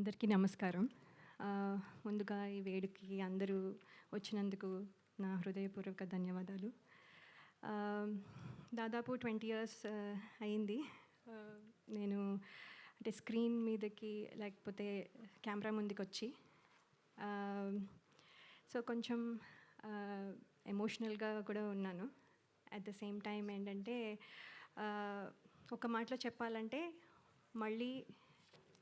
అందరికీ నమస్కారం. ముందుగా ఈ వేడుకకి అందరూ వచ్చినందుకు నా హృదయపూర్వక ధన్యవాదాలు. దాదాపు 20 ఇయర్స్ అయింది నేను అంటే స్క్రీన్ మీదకి లేకపోతే కెమెరా ముందుకొచ్చి. సో కొంచెం ఎమోషనల్గా కూడా ఉన్నాను. అట్ ద సేమ్ టైం ఏంటంటే ఒక మాటలో చెప్పాలంటే మళ్ళీ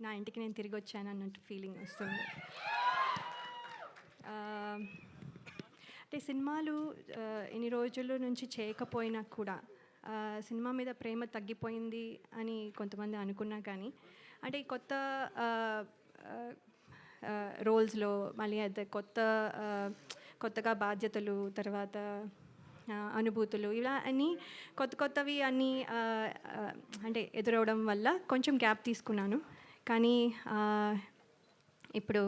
నా ఇంటికి నేను తిరిగి వచ్చాను అన్నట్టు ఫీలింగ్ వస్తుంది. అంటే సినిమాలు ఎన్ని రోజుల నుంచి చేయకపోయినా కూడా సినిమా మీద ప్రేమ తగ్గిపోయింది అని కొంతమంది అనుకున్నా కానీ అంటే ఈ కొత్త రోల్స్లో మళ్ళీ అదే కొత్తగా బాధ్యతలు, తర్వాత అనుభూతులు, ఇలా అన్నీ కొత్తవి అన్నీ అంటే ఎదురవడం వల్ల కొంచెం గ్యాప్ తీసుకున్నాను. కానీ ఇప్పుడు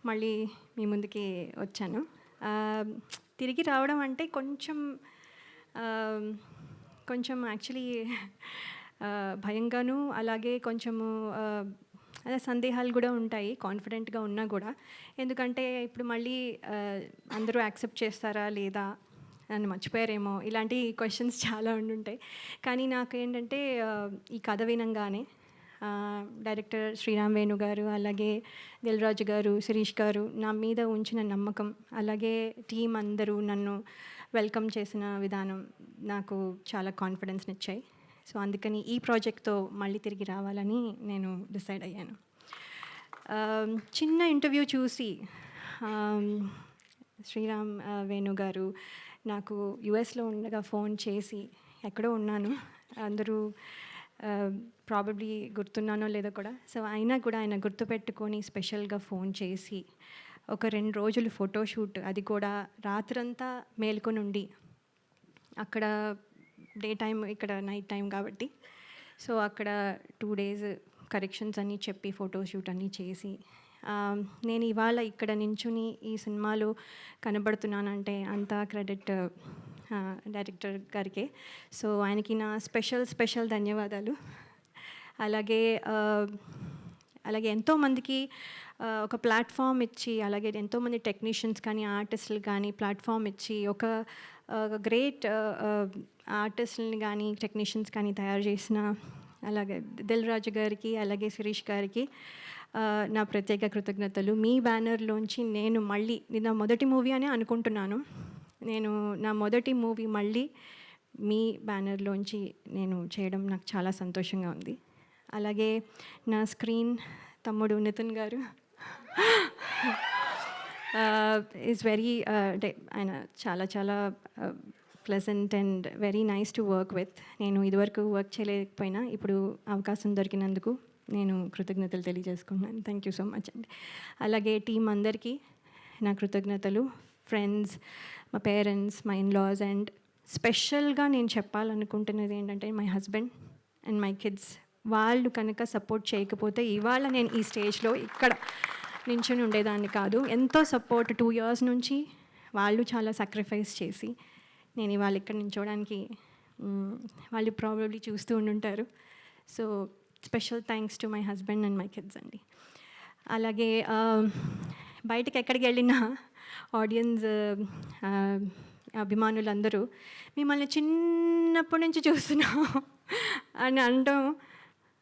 మళ్ళీ మీ ముందుకి వచ్చాను. తిరిగి రావడం అంటే కొంచెం యాక్చువల్లీ భయంగాను, అలాగే కొంచెము అదే సందేహాలు కూడా ఉంటాయి కాన్ఫిడెంట్గా ఉన్నా కూడా. ఎందుకంటే ఇప్పుడు మళ్ళీ అందరూ యాక్సెప్ట్ చేస్తారా లేదా, నన్ను మర్చిపోయారేమో, ఇలాంటి క్వశ్చన్స్ చాలా ఉండుంటాయి. కానీ నాకేంటంటే ఈ కథ వినంగానే డైరెక్టర్ శ్రీరామ్ వేణు గారు, అలాగే దిల్ రాజు గారు, శిరీష్ గారు నా మీద ఉంచిన నమ్మకం, అలాగే టీం అందరూ నన్ను వెల్కమ్ చేసిన విధానం నాకు చాలా కాన్ఫిడెన్స్ని ఇచ్చాయి. సో అందుకని ఈ ప్రాజెక్ట్తో మళ్ళీ తిరిగి రావాలని నేను డిసైడ్ అయ్యాను. చిన్న ఇంటర్వ్యూ చూసి శ్రీరామ్ వేణు గారు నాకు యుఎస్లో ఉండగా ఫోన్ చేసి, ఎక్కడో ఉన్నాను, అందరూ ప్రాబబ్లీ గుర్తున్నానో లేదో కూడా, సో అయినా కూడా ఆయన గుర్తుపెట్టుకొని స్పెషల్గా ఫోన్ చేసి ఒక 2 రోజులు ఫోటోషూట్, అది కూడా రాత్రంతా మేల్కొని ఉండి, అక్కడ డే టైం ఇక్కడ నైట్ టైం కాబట్టి, సో అక్కడ 2 డేస్ కరెక్షన్స్ అన్నీ చెప్పి ఫోటోషూట్ అన్నీ చేసి నేను ఇవాళ ఇక్కడ నించుని ఈ సినిమాలో కనబడుతున్నానంటే అంతా క్రెడిట్ డైరెక్టర్ గారికే. సో ఆయనకి నా స్పెషల్ ధన్యవాదాలు. అలాగే ఎంతోమందికి ఒక ప్లాట్ఫామ్ ఇచ్చి, అలాగే ఎంతోమంది టెక్నీషియన్స్ కానీ ఆర్టిస్టులు కానీ ప్లాట్ఫామ్ ఇచ్చి ఒక గ్రేట్ ఆర్టిస్టులని కానీ టెక్నీషియన్స్ కానీ తయారు చేసిన అలాగే దిల్ రాజు గారికి, అలాగే శిరీష్ గారికి నా ప్రత్యేక కృతజ్ఞతలు. మీ బ్యానర్లోంచి నేను మళ్ళీ, నా మొదటి మూవీ అని అనుకుంటున్నాను, నా మొదటి మూవీ మళ్ళీ మీ బ్యానర్లోంచి నేను చేయడం నాకు చాలా సంతోషంగా ఉంది. అలాగే నా స్క్రీన్ తమ్ముడు నితిన్ గారు ఈజ్ వెరీ అంటే ఆయన చాలా pleasant and very nice to work with. నేను ఇదివరకు వర్క్ చేయలేకపోయినా ఇప్పుడు అవకాశం దొరికినందుకు నేను కృతజ్ఞతలు తెలియజేసుకుంటున్నాను. థ్యాంక్ యూ సో మచ్ అండి. అలాగే టీం అందరికీ నా కృతజ్ఞతలు, ఫ్రెండ్స్, మా పేరెంట్స్, మై ఇన్లాస్, అండ్ స్పెషల్గా నేను చెప్పాలనుకుంటున్నది ఏంటంటే my husband and my kids. వాళ్ళు కనుక సపోర్ట్ చేయకపోతే ఇవాళ నేను ఈ స్టేజ్లో ఇక్కడ నించుని ఉండేదాన్ని కాదు. ఎంతో సపోర్ట్ 2 years నుంచి వాళ్ళు చాలా సాక్రిఫైస్ చేసి నేను ఇవాళ ఇక్కడ నించోడానికి వాళ్ళు ప్రాబబ్లీ చూస్తూ ఉండుంటారు. So special thanks to my husband and my kids అండి. అలాగే బయటకు ఎక్కడికి వెళ్ళినా ఆడియన్స్, అభిమానులందరూ మిమ్మల్ని చిన్నప్పటి నుంచి చూస్తున్నాం అని అనడం,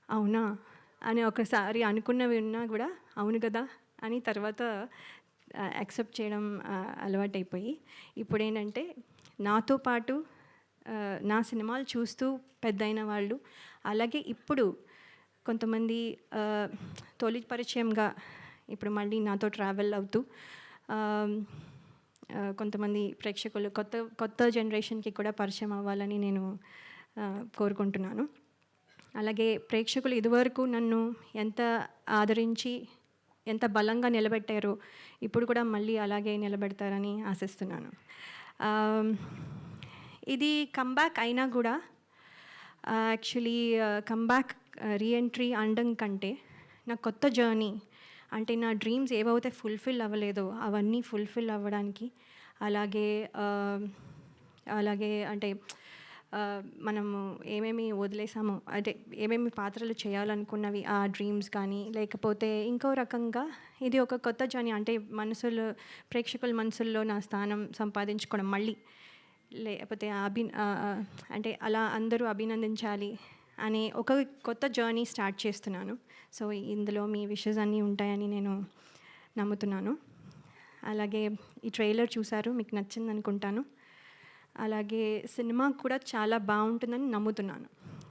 అవునా అని ఒకసారి అనుకున్నవి ఉన్నా కూడా అవును కదా అని తర్వాత యాక్సెప్ట్ చేయడం అలవాటైపోయి, ఇప్పుడు ఏంటంటే నాతో పాటు నా సినిమాలు చూస్తూ పెద్దయిన వాళ్ళు, అలాగే ఇప్పుడు కొంతమంది తొలి పరిచయంగా ఇప్పుడు మళ్ళీ నాతో ట్రావెల్ అవుతూ కొంతమంది ప్రేక్షకులు కొత్త జనరేషన్కి కూడా పరిచయం అవ్వాలని నేను కోరుకుంటున్నాను. అలాగే ప్రేక్షకులు ఇదివరకు నన్ను ఎంత ఆదరించి ఎంత బలంగా నిలబెట్టారో ఇప్పుడు కూడా మళ్ళీ అలాగే నిలబెడతారని ఆశిస్తున్నాను. ఇది కమ్బ్యాక్ అయినా కూడా యాక్చువల్లీ కమ్బ్యాక్ రీఎంట్రీ అనడం కంటే నా కొత్త జర్నీ, అంటే నా డ్రీమ్స్ ఏవైతే ఫుల్ఫిల్ అవ్వలేదో అవన్నీ ఫుల్ఫిల్ అవ్వడానికి, అలాగే అంటే మనము ఏమేమి వదిలేసామో, అంటే ఏమేమి పాత్రలు చేయాలనుకున్నవి ఆ డ్రీమ్స్ కానీ, లేకపోతే ఇంకో రకంగా ఇది ఒక కొత్త జర్నీ, అంటే ప్రేక్షకుల మనసుల్లో నా స్థానం సంపాదించుకోవడం మళ్ళీ, లేకపోతే అంటే అలా అందరూ అభినందించాలి అనే ఒక కొత్త జర్నీ స్టార్ట్ చేస్తున్నాను. సో ఇందులో మీ విషెస్ అన్నీ ఉంటాయని నేను నమ్ముతున్నాను. అలాగే ఈ ట్రైలర్ చూసారు, మీకు నచ్చింది అనుకుంటాను. అలాగే సినిమా కూడా చాలా బాగుంటుందని నమ్ముతున్నాను,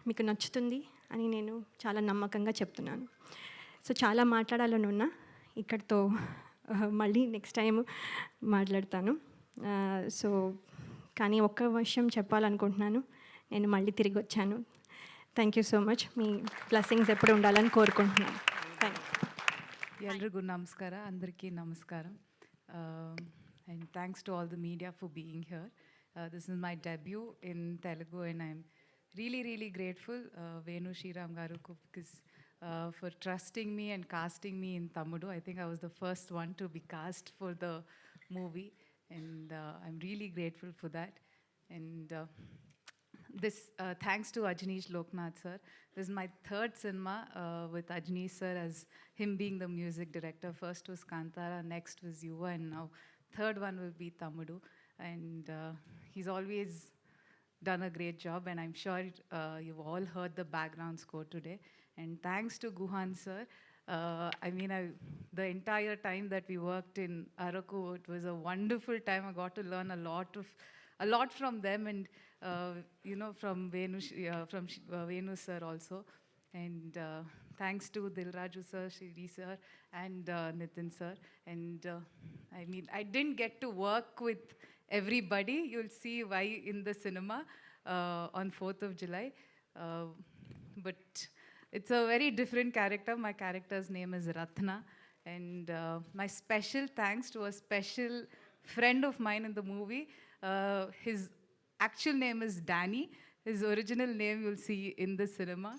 మీకు నచ్చుతుంది అని నేను చాలా నమ్మకంగా చెప్తున్నాను. సో చాలా మాట్లాడాలని ఉన్నా, ఇక్కడితో మళ్ళీ నెక్స్ట్ టైం మాట్లాడతాను. సో కానీ ఒక్క విషయం చెప్పాలనుకుంటున్నాను, నేను మళ్ళీ తిరిగి వచ్చాను. Thank you so much. Me blessings ఎప్పుడు ఉండాలని కోరుకుంటున్నాను. Thank you. ಎಲ್ರಿಗೂ ನಮಸ್ಕಾರ, ಅಂದರಿಕಿ ನಮಸ್ಕಾರಂ, and thanks to all the media for being here. This is my debut in Telugu and I'm really grateful Venu Sriram garu because for trusting me and casting me in Tammudu. I think I was the first one to be cast for the movie and I'm really grateful for that. And this thanks to Ajneesh Loknath sir. This is my third cinema with Ajneesh sir as him being the music director. First was Kantara, next was Yuva, and now third one will be Tammudu. And he's always done a great job, and I'm sure you've all heard the background score today. And thanks to Guhan sir. The entire time that we worked in Araku, it was a wonderful time. I got to learn a lot from them, and from Venu sir also. And thanks to Dilraju sir, Shri sir, and Nitin sir. And I didn't get to work with everybody. You'll see why in the cinema on 4th of July. But it's a very different character. My character's name is Ratna. And my special thanks to a special friend of mine in the movie. His actual name is Danny. His original name you'll see in the cinema.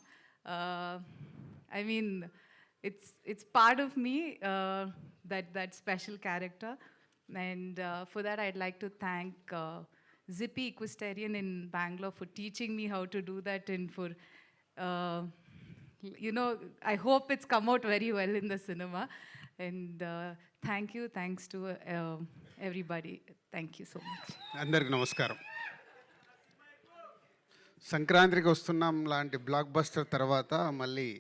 It's part of me, that special character. And for that, I'd like to thank Zippy Equestrian in Bangalore for teaching me how to do that, and for, I hope it's come out very well in the cinema. And thanks to everybody. Thank you so much. అందరికి నమస్కారం. సంక్రాంతికి వస్తున్నాం లాంటి block buster తర్వాత మళ్ళీ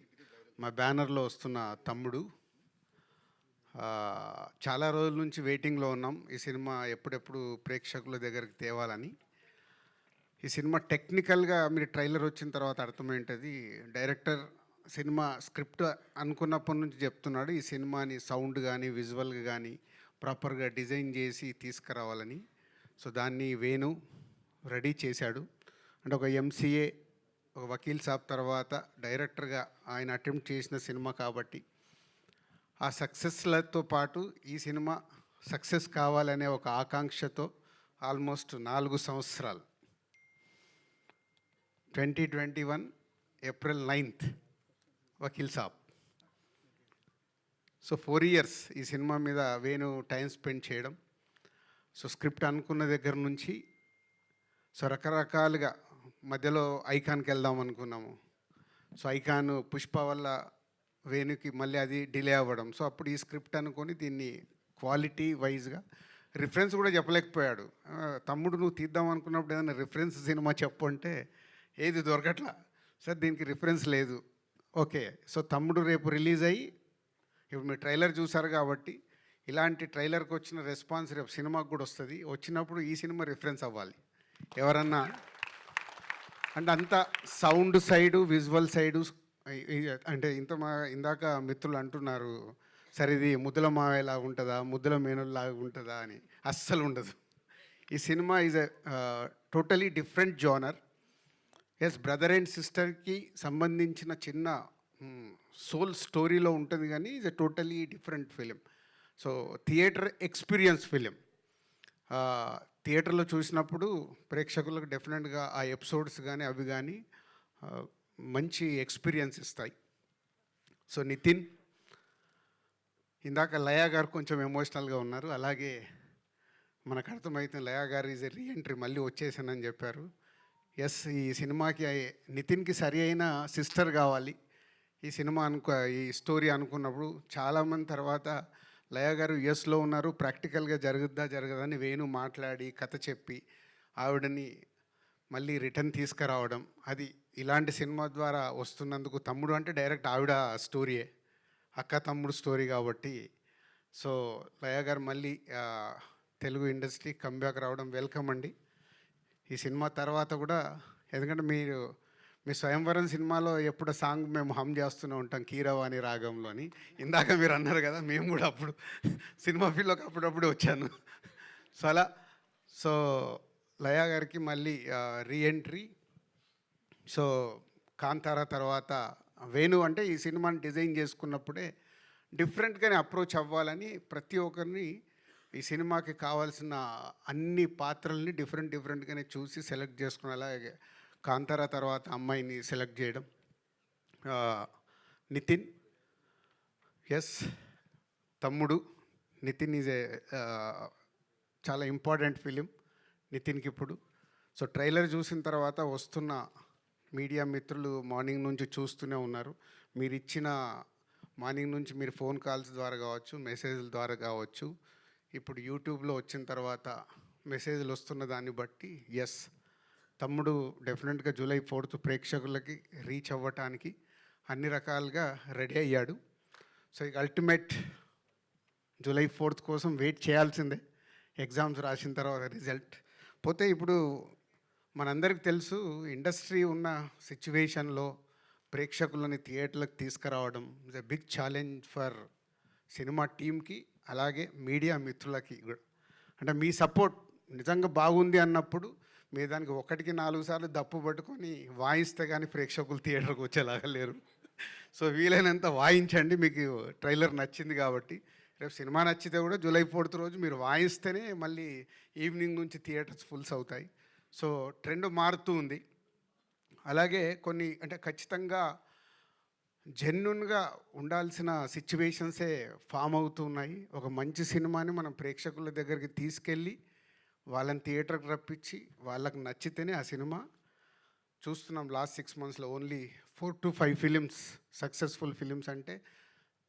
మా బ్యానర్లో వస్తున్న తమ్ముడు. చాలా రోజుల నుంచి వెయిటింగ్లో ఉన్నాం ఈ సినిమా ఎప్పుడెప్పుడు ప్రేక్షకుల దగ్గరికి తేవాలని. ఈ సినిమా టెక్నికల్గా మీరు ట్రైలర్ వచ్చిన తర్వాత అర్థమైంటుంది. డైరెక్టర్ సినిమా స్క్రిప్ట్ అనుకున్నప్పటి నుంచి చెప్తున్నాడు ఈ సినిమాని సౌండ్ కానీ విజువల్గా కానీ ప్రాపర్గా డిజైన్ చేసి తీసుకురావాలని. సో దాన్ని వేణు రెడీ చేశాడు. అంటే ఒక ఎంసీఏ, ఒక వకీల్ సాబ్ తర్వాత డైరెక్టర్గా ఆయన అటెంప్ట్ చేసిన సినిమా కాబట్టి ఆ సక్సెస్లతో పాటు ఈ సినిమా సక్సెస్ కావాలనే ఒక ఆకాంక్షతో ఆల్మోస్ట్ 4 సంవత్సరాలు 2021 April 9th Vakeel Saab. So 4 years ఈ సినిమా మీద వేణు టైం స్పెండ్ చేయడం. సో స్క్రిప్ట్ అనుకున్న దగ్గర నుంచి సో రకరకాలుగా మధ్యలో ఐకాన్కి వెళ్దాం అనుకున్నాము. సో ఐకాన్ పుష్ప వల్ల వేణుకి మళ్ళీ అది డిలే అవ్వడం. సో అప్పుడు ఈ స్క్రిప్ట్ అనుకొని దీన్ని క్వాలిటీ వైజ్గా రిఫరెన్స్ కూడా చెప్పలేకపోయాడు. తమ్ముడు నువ్వు తీద్దాం అనుకున్నప్పుడు ఏదైనా రిఫరెన్స్ సినిమా చెప్పు అంటే ఏది దొరకట్లా. సార్ దీనికి రిఫరెన్స్ లేదు. ఓకే, సో తమ్ముడు రేపు రిలీజ్ అయ్యి ఇప్పుడు మీరు ట్రైలర్ చూసారు కాబట్టి ఇలాంటి ట్రైలర్కి వచ్చిన రెస్పాన్స్ రేపు సినిమాకి కూడా వస్తుంది. వచ్చినప్పుడు ఈ సినిమా రిఫరెన్స్ అవ్వాలి ఎవరన్నా. అంటే అంత సౌండ్ సైడు విజువల్ సైడు అంటే ఇందాక మిత్రులు అంటున్నారు సరే ఇది ముద్దుల మావేలా ఉంటుందా ముద్దుల మేనుల్లాగా ఉంటుందా అని. అస్సలు ఉండదు. ఈ cinema is a totally different genre. Yes, brother and సిస్టర్కి సంబంధించిన చిన్న సోల్ స్టోరీలో ఉంటుంది కానీ is a totally different film. So theatre experience film. థియేటర్లో చూసినప్పుడు ప్రేక్షకులకు డెఫినెట్గా ఆ ఎపిసోడ్స్ కానీ అవి కానీ మంచి ఎక్స్పీరియన్స్ ఇస్తాయి. సో నితిన్, ఇందాక లయా గారు కొంచెం ఎమోషనల్గా ఉన్నారు. అలాగే మనకు అర్థమవుతుంది లయా గారు ఈజ్ ఎ రీఎంట్రీ, మళ్ళీ వచ్చేసానని చెప్పారు. ఎస్, ఈ సినిమాకి నితిన్కి సరి అయిన సిస్టర్ కావాలి ఈ సినిమా ఈ స్టోరీ అనుకున్నప్పుడు చాలామంది తర్వాత లయ గారు యుఎస్లో ఉన్నారు, ప్రాక్టికల్గా జరగదని వేణు మాట్లాడి కథ చెప్పి ఆవిడని మళ్ళీ రిటర్న్ తీసుకురావడం, అది ఇలాంటి సినిమా ద్వారా వస్తున్నందుకు తమ్ముడు అంటే డైరెక్ట్ ఆవిడ స్టోరీయే, అక్క తమ్ముడు స్టోరీ కాబట్టి. సో లయ గారు మళ్ళీ తెలుగు ఇండస్ట్రీ కంబ్యాక్ రావడం వెల్కమ్ అండి. ఈ సినిమా తర్వాత కూడా, ఎందుకంటే మీ స్వయంవరం సినిమాలో ఎప్పుడు సాంగ్ మేము హమ్ చేస్తూనే ఉంటాం కీరవాణి రాగంలోని. ఇందాక మీరు అన్నారు కదా, మేము కూడా అప్పుడు సినిమా ఫీల్డ్లోకి అప్పుడప్పుడు వచ్చాను. సో లయ గారికి మళ్ళీ రీఎంట్రీ. సో కాంతారా తర్వాత వేణు అంటే ఈ సినిమాని డిజైన్ చేసుకున్నప్పుడే డిఫరెంట్గానే అప్రోచ్ అవ్వాలని ప్రతి ఒక్కరిని ఈ సినిమాకి కావాల్సిన అన్ని పాత్రల్ని డిఫరెంట్గానే చూసి సెలెక్ట్ చేసుకునేలా కాంతారా తర్వాత అమ్మాయిని సెలెక్ట్ చేయడం. నితిన్, ఎస్, తమ్ముడు నితిన్ ఈజ్ చాలా ఇంపార్టెంట్ ఫిలిం నితిన్కి ఇప్పుడు. సో ట్రైలర్ చూసిన తర్వాత వస్తున్న మీడియా మిత్రులు మార్నింగ్ నుంచి చూస్తూనే ఉన్నారు. మీరు ఇచ్చిన మార్నింగ్ నుంచి మీరు ఫోన్ కాల్స్ ద్వారా కావచ్చు, మెసేజ్ల ద్వారా కావచ్చు, ఇప్పుడు యూట్యూబ్లో వచ్చిన తర్వాత మెసేజ్లు వస్తున్న దాన్ని బట్టి ఎస్, తమ్ముడు డెఫినెట్గా జూలై 4th ప్రేక్షకులకి రీచ్ అవ్వటానికి అన్ని రకాలుగా రెడీ అయ్యాడు. సో ఇక అల్టిమేట్ జూలై 4th కోసం వెయిట్ చేయాల్సిందే, ఎగ్జామ్స్ రాసిన తర్వాత రిజల్ట్. పోతే ఇప్పుడు మనందరికీ తెలుసు, ఇండస్ట్రీ ఉన్న సిచ్యువేషన్లో ప్రేక్షకులని థియేటర్లకు తీసుకురావడం is a big challenge for cinema టీమ్కి, అలాగే మీడియా మిత్రులకి కూడా. అంటే మీ సపోర్ట్ నిజంగా బాగుంది అన్నప్పుడు మీరు దానికి 1కి 4 సార్లు దప్పు పట్టుకొని వాయిస్తే కానీ ప్రేక్షకులు థియేటర్కి వచ్చేలాగా లేరు. సో వీలైనంత వాయించండి, మీకు ట్రైలర్ నచ్చింది కాబట్టి. రేపు సినిమా నచ్చితే కూడా జూలై 4th రోజు మీరు వాయిస్తేనే మళ్ళీ ఈవినింగ్ నుంచి థియేటర్స్ ఫుల్స్ అవుతాయి. సో ట్రెండ్ మారుతూ ఉంది. అలాగే కొన్ని అంటే ఖచ్చితంగా జెన్యున్గా ఉండాల్సిన సిచ్యువేషన్సే ఫామ్ అవుతున్నాయి. ఒక మంచి సినిమాని మనం ప్రేక్షకుల దగ్గరికి తీసుకెళ్ళి వాళ్ళని థియేటర్కి రప్పించి వాళ్ళకి నచ్చితేనే ఆ సినిమా చూస్తున్నాం. లాస్ట్ 6 monthsలో only 4 to 5 films successful films అంటే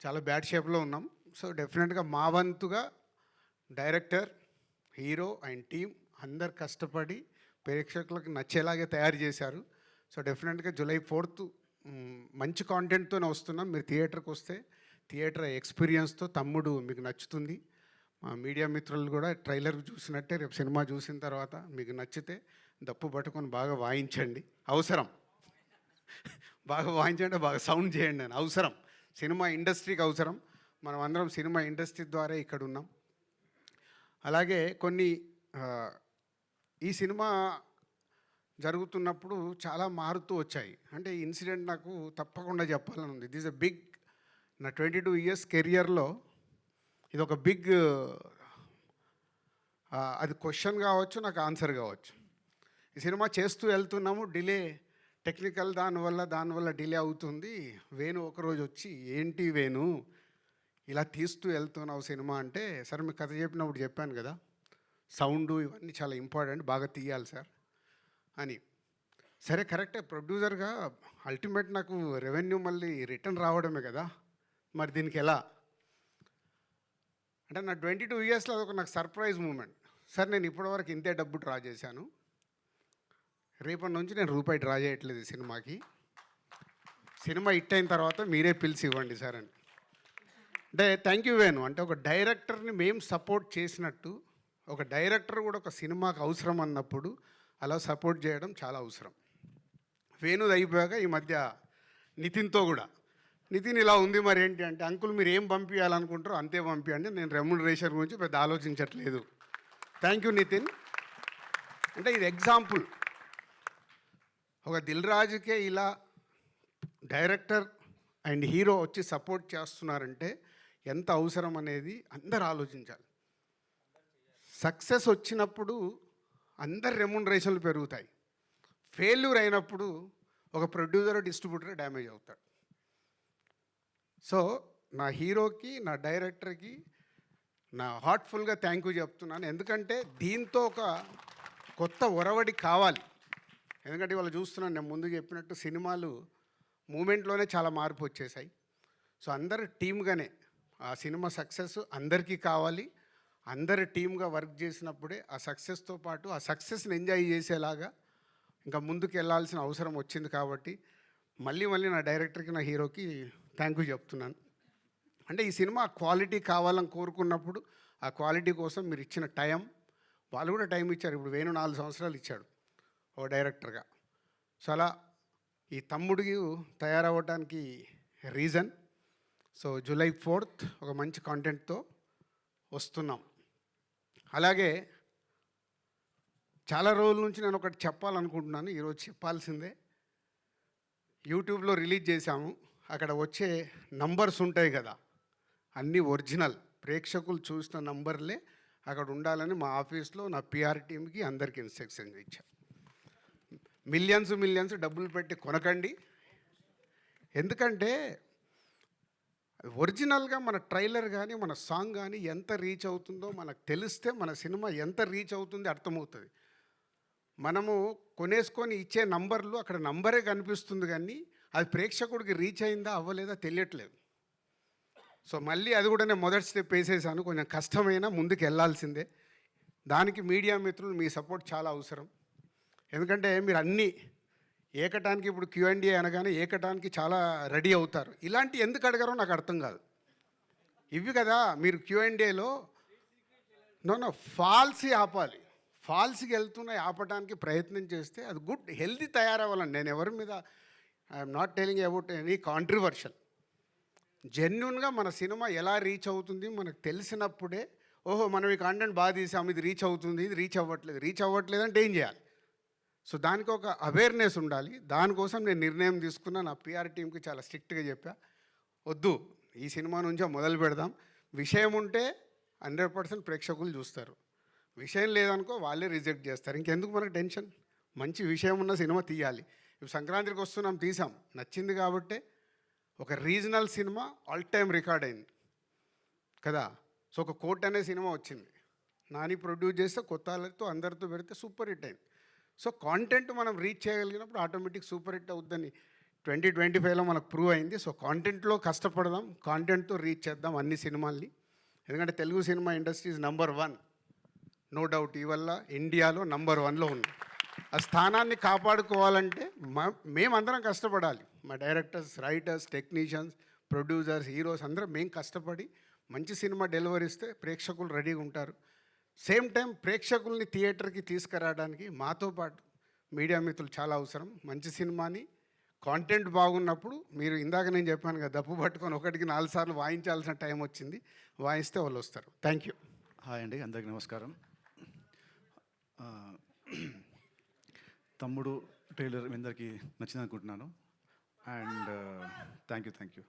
చాలా బ్యాడ్ షేప్లో ఉన్నాం. సో డెఫినెట్గా మా వంతుగా డైరెక్టర్, హీరో అండ్ టీమ్ అందరు కష్టపడి ప్రేక్షకులకు నచ్చేలాగే తయారు చేశారు. సో డెఫినెట్గా జూలై 4th మంచి కాంటెంట్తోనే వస్తున్నాం. మీరు థియేటర్కి వస్తే థియేటర్ ఎక్స్పీరియన్స్తో తమ్ముడు మీకు నచ్చుతుంది. మా మీడియా మిత్రులు కూడా ట్రైలర్ చూసినట్టే రేపు సినిమా చూసిన తర్వాత మీకు నచ్చితే దప్పు పట్టుకొని బాగా వాయించండి, అవసరం. బాగా వాయించండి, బాగా సౌండ్ చేయండి అని అవసరం, సినిమా ఇండస్ట్రీకి అవసరం. మనం అందరం సినిమా ఇండస్ట్రీ ద్వారా ఇక్కడ ఉన్నాం. అలాగే కొన్ని ఈ సినిమా జరుగుతున్నప్పుడు చాలా మారుతూ వచ్చాయి. అంటే ఈ ఇన్సిడెంట్ నాకు తప్పకుండా చెప్పాలని ఉంది. దిస్ ఎ బిగ్, నా 22 years కెరియర్లో ఇది ఒక బిగ్, అది క్వశ్చన్ కావచ్చు, నాకు ఆన్సర్ కావచ్చు. ఈ సినిమా చేస్తూ వెళ్తున్నాము, డిలే టెక్నికల్ దానివల్ల డిలే అవుతుంది. వేణు ఒకరోజు వచ్చి, ఏంటి వేణు ఇలా తీస్తూ వెళ్తున్నావు సినిమా అంటే, సరే మీకు కథ చెప్పినప్పుడు చెప్పాను కదా, సౌండ్ ఇవన్నీ చాలా ఇంపార్టెంట్, బాగా తీయాలి సార్ అని. సరే కరెక్టే, ప్రొడ్యూసర్గా అల్టిమేట్ నాకు రెవెన్యూ మళ్ళీ రిటర్న్ రావడమే కదా, మరి దీనికి ఎలా అంటే నా 22 yearsలో అదొక నాకు సర్ప్రైజ్ మూమెంట్. సార్ నేను ఇప్పటివరకు ఇంతే డబ్బు డ్రా చేశాను, రేపటి నుంచి నేను రూపాయి డ్రా చేయట్లేదు ఈ సినిమాకి, సినిమా హిట్ అయిన తర్వాత మీరే పిలిచి ఇవ్వండి సార్ అని. అంటే థ్యాంక్ యూ వేణు. అంటే ఒక డైరెక్టర్ని మేము సపోర్ట్ చేసినట్టు ఒక డైరెక్టర్ కూడా ఒక సినిమాకి అవసరం అన్నప్పుడు అలా సపోర్ట్ చేయడం చాలా అవసరం. వేణుది అయిపోయాక ఈ మధ్య నితిన్తో కూడా, నితిన్ ఇలా ఉంది మరి ఏంటి అంటే, అంకుల్ మీరు ఏం పంపించాలనుకుంటారో అంతే పంపించండి, నేను రెమ్యునరేషన్ గురించి పెద్ద ఆలోచించట్లేదు. Thank you Nitin. అంటే ఇది ఎగ్జాంపుల్, ఒక దిల్ రాజుకే ఇలా డైరెక్టర్ అండ్ హీరో వచ్చి సపోర్ట్ చేస్తున్నారంటే ఎంత అవసరం అనేది అందరు ఆలోచించాలి. సక్సెస్ వచ్చినప్పుడు అందరు రెమ్యునరేషన్లు పెరుగుతాయి, ఫెయిల్యూర్ అయినప్పుడు ఒక ప్రొడ్యూసర్ డిస్ట్రిబ్యూటర్ డ్యామేజ్ అవుతాడు. సో నా హీరోకి, నా డైరెక్టర్కి నా హార్ట్ఫుల్గా థ్యాంక్ యూ చెప్తున్నాను. ఎందుకంటే దీంతో ఒక కొత్త ఒరవడి కావాలి. ఎందుకంటే ఇవాళ చూస్తున్నాను, నేను ముందు చెప్పినట్టు సినిమాలు మూమెంట్లోనే చాలా మార్పు వచ్చేసాయి. సో అందరు టీమ్గానే ఆ సినిమా సక్సెస్ అందరికీ కావాలి. అందరు టీమ్గా వర్క్ చేసినప్పుడే ఆ సక్సెస్తో పాటు ఆ సక్సెస్ని ఎంజాయ్ చేసేలాగా ఇంకా ముందుకు వెళ్ళాల్సిన అవసరం వచ్చింది. కాబట్టి మళ్ళీ నా డైరెక్టర్కి, నా హీరోకి థ్యాంక్ యూ చెప్తున్నాను. అంటే ఈ సినిమా క్వాలిటీ కావాలని కోరుకున్నప్పుడు ఆ క్వాలిటీ కోసం మీరు ఇచ్చిన టైం, వాళ్ళు కూడా టైం ఇచ్చారు. ఇప్పుడు వేణు 4 సంవత్సరాలు ఇచ్చాడు ఓ డైరెక్టర్గా. సో అలా ఈ తమ్ముడికి తయారవ్వడానికి రీజన్. సో జూలై 4th ఒక మంచి కాంటెంట్తో వస్తున్నాం. అలాగే చాలా రోజుల నుంచి నేను ఒకటి చెప్పాలనుకుంటున్నాను, ఈరోజు చెప్పాల్సిందే. యూట్యూబ్లో రిలీజ్ చేశాము, అక్కడ వచ్చే నంబర్స్ ఉంటాయి కదా, అన్నీ ఒరిజినల్, ప్రేక్షకులు చూసిన నంబర్లే అక్కడ ఉండాలని మా ఆఫీస్లో నా పిఆర్ టీమ్కి అందరికీ ఇన్స్ట్రక్షన్స్ ఇచ్చాను. మిలియన్స్ డబ్బులు పెట్టి కొనకండి. ఎందుకంటే ఒరిజినల్గా మన ట్రైలర్ కానీ మన సాంగ్ కానీ ఎంత రీచ్ అవుతుందో మనకు తెలిస్తే మన సినిమా ఎంత రీచ్ అవుతుంది అర్థమవుతుంది. మనము కొనేసుకొని ఇచ్చే నంబర్లు అక్కడ నంబరే కనిపిస్తుంది, కానీ అది ప్రేక్షకుడికి రీచ్ అయిందా అవ్వలేదా తెలియట్లేదు. సో మళ్ళీ అది కూడా నేను మొదటి స్టెప్ వేసేసాను. కొంచెం కష్టమైనా ముందుకు వెళ్ళాల్సిందే. దానికి మీడియా మిత్రులు మీ సపోర్ట్ చాలా అవసరం. ఎందుకంటే మీరు అన్నీ ఏకటానికి, ఇప్పుడు Q&A అనగానే ఏకటానికి చాలా రెడీ అవుతారు. ఇలాంటి ఎందుకు అడగారో నాకు అర్థం కాదు. ఇవి కదా మీరు Q&Aలో నో ఫాల్సీ ఆపాలి. ఫాల్స్కి వెళ్తున్నాయి ఆపడానికి ప్రయత్నం చేస్తే అది గుడ్ హెల్దీ తయారవ్వాలండి. నేను ఎవరి మీద I'm not telling about any controversial. జెన్యున్గా మన సినిమా ఎలా రీచ్ అవుతుంది మనకు తెలిసినప్పుడే, ఓహో మనం ఈ కాంటెంట్ బాగా తీసాము, ఇది రీచ్ అవుతుంది, ఇది రీచ్ అవ్వట్లేదు అంటే ఏం చేయాలి? సో దానికి ఒక అవేర్నెస్ ఉండాలి. దానికోసం నేను నిర్ణయం తీసుకున్నా. నా పిఆర్ టీంకి చాలా స్ట్రిక్ట్గా చెప్పా, వద్దు ఈ సినిమా నుంచే మొదలు పెడదాం. విషయం ఉంటే 100% ప్రేక్షకులు చూస్తారు, విషయం లేదనుకో వాళ్ళే రిజెక్ట్ చేస్తారు. ఇంకెందుకు మనకు టెన్షన్? మంచి విషయం ఉన్న సినిమా తీయాలి. ఇప్పుడు సంక్రాంతికి వస్తున్నాం, తీసాం, నచ్చింది కాబట్టే ఒక regional cinema all time record అయింది కదా. సో ఒక కోట్ అనే సినిమా వచ్చింది, నాని ప్రొడ్యూస్ చేస్తే కొత్త వాళ్ళతో అందరితో పెడితే సూపర్ హిట్ అయింది. సో కాంటెంట్ మనం రీచ్ చేయగలిగినప్పుడు ఆటోమేటిక్ సూపర్ హిట్ అవుద్దని 2025లో మనకు ప్రూవ్ అయింది. సో కాంటెంట్లో కష్టపడదాం, కాంటెంట్తో రీచ్ చేద్దాం అన్ని సినిమాల్ని. ఎందుకంటే Telugu cinema industry is number 1, no doubt. ఈ వల్ల ఇండియాలో నంబర్ 1లో ఉంది. ఆ స్థానాన్ని కాపాడుకోవాలంటే మేమందరం కష్టపడాలి. మా directors, writers, technicians, producers, heroes అందరం మేము కష్టపడి మంచి సినిమా డెలివరీ ఇస్తే ప్రేక్షకులు రెడీగా ఉంటారు. సేమ్ టైం ప్రేక్షకుల్ని థియేటర్కి తీసుకురావడానికి మాతో పాటు మీడియా మిత్రులు చాలా అవసరం. మంచి సినిమాని కాంటెంట్ బాగున్నప్పుడు, మీరు ఇందాక నేను చెప్పాను కదా, దప్పు పట్టుకొని 1కి 4 సార్లు వాయించాల్సిన టైం వచ్చింది, వాయిస్తే వాళ్ళు వస్తారు. Thank you. హాయ్ అండి, అందరికీ నమస్కారం. తమ్ముడు ట్రైలర్ మీ అందరికీ నచ్చింది అనుకుంటున్నాను. And thank you.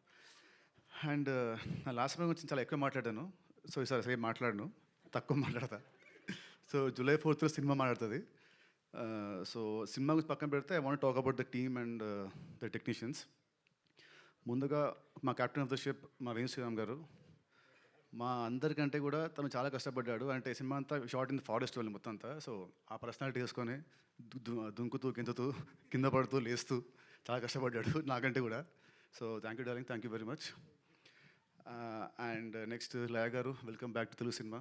అండ్ నా లాస్ట్ టైం గురించి చాలా ఎక్కువ మాట్లాడాను. సో ఈసారి సేమ్ మాట్లాడను, తక్కువ మాట్లాడతా. సో జూలై 4th సినిమా మాట్లాడుతుంది. సో సినిమా గురించి పక్కన పెడితే I want talk about the team and the technicians. ముందుగా మా కెప్టెన్ ఆఫ్ ద షిప్ మా వేణు శ్రీరామ్ గారు, మా అందరికంటే కూడా తను చాలా కష్టపడ్డాడు. అంటే సినిమా అంతా షార్ట్ ఇన్ ఫారెస్ట్ వాళ్ళు మొత్తం అంతా. సో ఆ పర్సనాలిటీ వేసుకొని దుంకుతూ గింతుతూ కింద పడుతూ లేస్తూ చాలా కష్టపడ్డాడు నాకంటే కూడా. So thank you darling, thank you very much. And next Laya garu, welcome back to Telugu cinema.